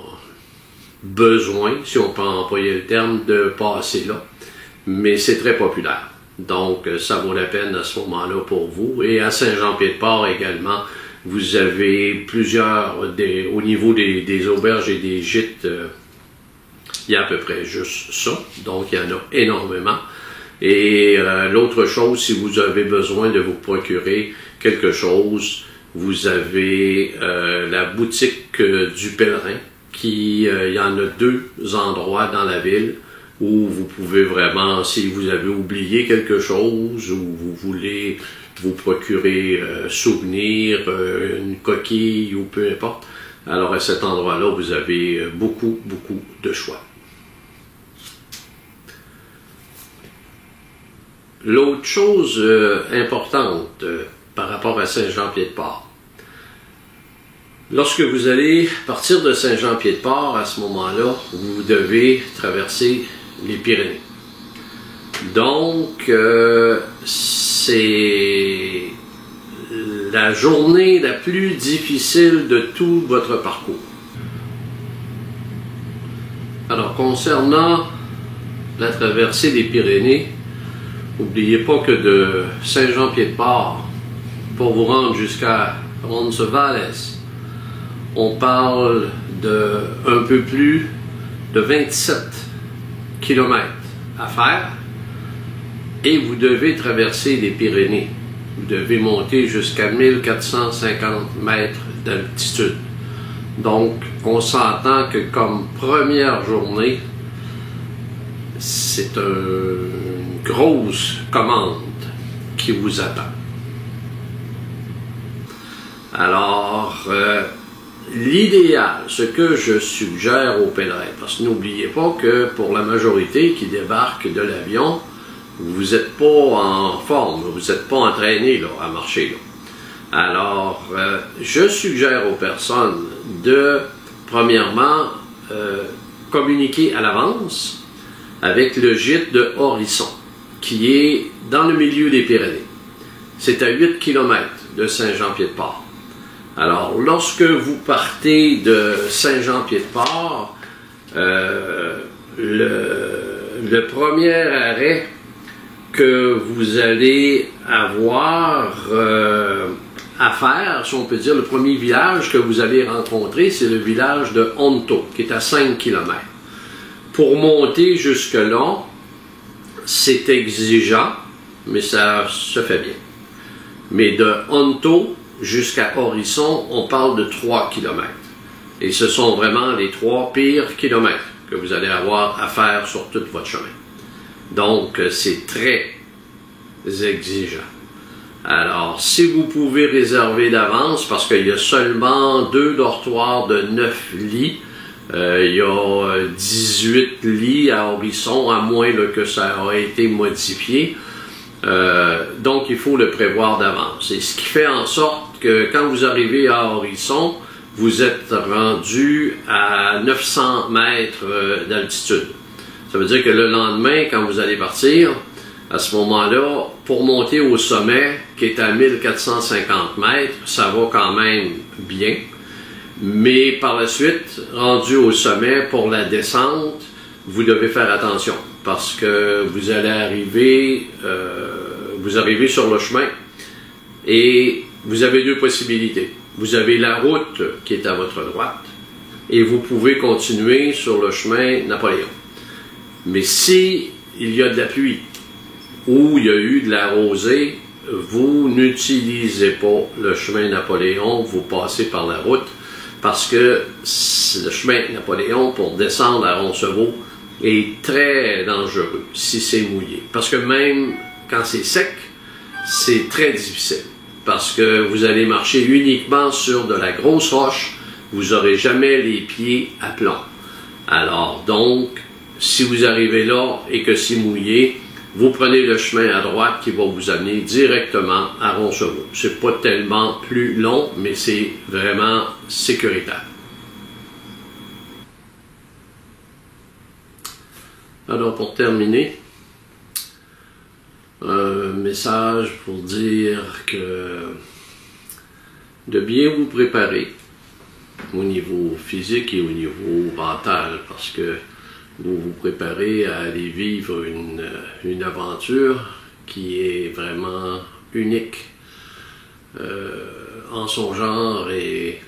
besoin, si on peut employer le terme, de passer là. Mais c'est très populaire. Donc, ça vaut la peine à ce moment-là pour vous. Et à Saint-Jean-Pied-de-Port également, vous avez plusieurs, au niveau des auberges et des gîtes, il y a à peu près juste ça. Donc, il y en a énormément. Et l'autre chose, si vous avez besoin de vous procurer quelque chose, vous avez la boutique du pèlerin, il y en a 2 endroits dans la ville, où vous pouvez vraiment, si vous avez oublié quelque chose ou vous voulez vous procurer souvenir, une coquille ou peu importe, alors à cet endroit-là, vous avez beaucoup de choix. L'autre chose importante par rapport à Saint-Jean-Pied-de-Port, lorsque vous allez partir de Saint-Jean-Pied-de-Port, à ce moment-là, vous devez traverser les Pyrénées. Donc, c'est la journée la plus difficile de tout votre parcours. Alors, concernant la traversée des Pyrénées, n'oubliez pas que de Saint-Jean-Pied-de-Port, pour vous rendre jusqu'à Roncesvalles, on parle de un peu plus de 27 km à faire et vous devez traverser les Pyrénées. Vous devez monter jusqu'à 1450 mètres d'altitude. Donc, on s'entend que comme première journée, c'est une grosse commande qui vous attend. Alors, l'idéal, ce que je suggère aux pèlerins, parce que n'oubliez pas que pour la majorité qui débarque de l'avion, vous n'êtes pas en forme, vous n'êtes pas entraîné là, à marcher. Là. Alors, je suggère aux personnes de, premièrement, communiquer à l'avance avec le gîte de Horisson, qui est dans le milieu des Pyrénées. C'est à 8 km de Saint-Jean-Pied-de-Port. Alors, lorsque vous partez de Saint-Jean-Pied-de-Port, le premier arrêt que vous allez avoir à faire, si on peut dire, le premier village que vous allez rencontrer, c'est le village de Honto, qui est à 5 km. Pour monter jusque-là, c'est exigeant, mais ça se fait bien. Mais de Honto jusqu'à Horisson, on parle de 3 km. Et ce sont vraiment les 3 pires kilomètres que vous allez avoir à faire sur tout votre chemin. Donc, c'est très exigeant. Alors, si vous pouvez réserver d'avance, parce qu'il y a seulement 2 dortoirs de 9 lits, il y a 18 lits à Horisson, à moins là, que ça a été modifié. Donc, il faut le prévoir d'avance. Et ce qui fait en sorte que quand vous arrivez à Horisson, vous êtes rendu à 900 mètres d'altitude. Ça veut dire que le lendemain, quand vous allez partir, à ce moment-là, pour monter au sommet, qui est à 1450 mètres, ça va quand même bien. Mais par la suite, rendu au sommet, pour la descente, vous devez faire attention. Parce que vous allez arriver, sur le chemin et vous avez 2 possibilités. Vous avez la route qui est à votre droite et vous pouvez continuer sur le chemin Napoléon. Mais si il y a de la pluie ou il y a eu de la rosée, vous n'utilisez pas le chemin Napoléon, vous passez par la route parce que le chemin Napoléon pour descendre à Roncevaux est très dangereux si c'est mouillé. Parce que même quand c'est sec, c'est très difficile. Parce que vous allez marcher uniquement sur de la grosse roche, vous n'aurez jamais les pieds à plomb. Alors donc, si vous arrivez là et que c'est mouillé, vous prenez le chemin à droite qui va vous amener directement à Roncevaux. C'est pas tellement plus long, mais c'est vraiment sécuritaire. Alors pour terminer, un message pour dire que de bien vous préparer au niveau physique et au niveau mental, parce que vous vous préparez à aller vivre une aventure qui est vraiment unique en son genre, et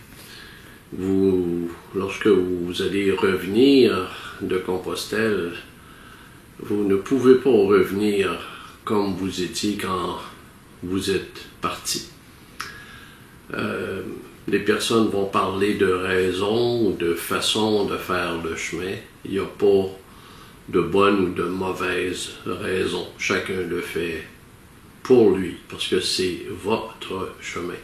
lorsque vous allez revenir de Compostelle, vous ne pouvez pas revenir comme vous étiez quand vous êtes parti. Les personnes vont parler de raison ou de façon de faire le chemin. Il n'y a pas de bonne ou de mauvaise raison. Chacun le fait pour lui, parce que c'est votre chemin.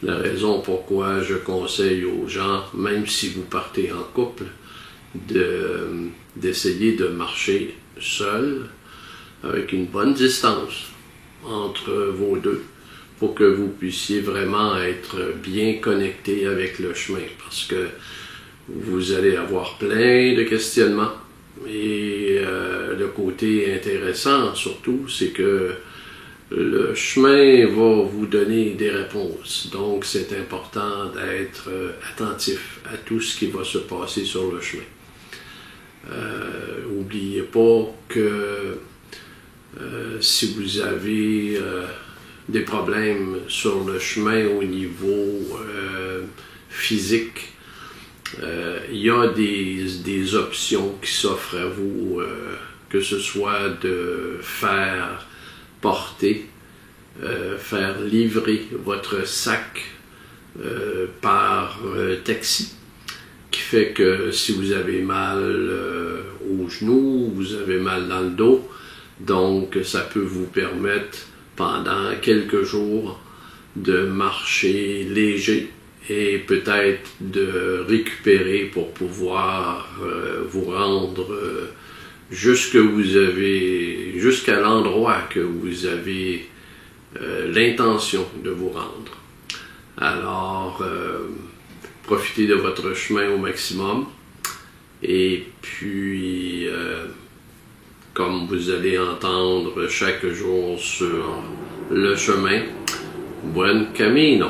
La raison pourquoi je conseille aux gens, même si vous partez en couple, d'essayer de marcher seul, avec une bonne distance entre vos deux, pour que vous puissiez vraiment être bien connecté avec le chemin, parce que vous allez avoir plein de questionnements. Et le côté intéressant surtout, c'est que le chemin va vous donner des réponses. Donc c'est important d'être attentif à tout ce qui va se passer sur le chemin. N'oubliez pas que si vous avez des problèmes sur le chemin au niveau physique, il y a des options qui s'offrent à vous, que ce soit de faire porter, faire livrer votre sac par taxi, qui fait que si vous avez mal aux genoux, vous avez mal dans le dos, donc ça peut vous permettre pendant quelques jours de marcher léger et peut-être de récupérer pour pouvoir vous rendre jusqu'à l'endroit que vous avez l'intention de vous rendre. Alors, profitez de votre chemin au maximum. Et puis, comme vous allez entendre chaque jour sur le chemin, buen camino.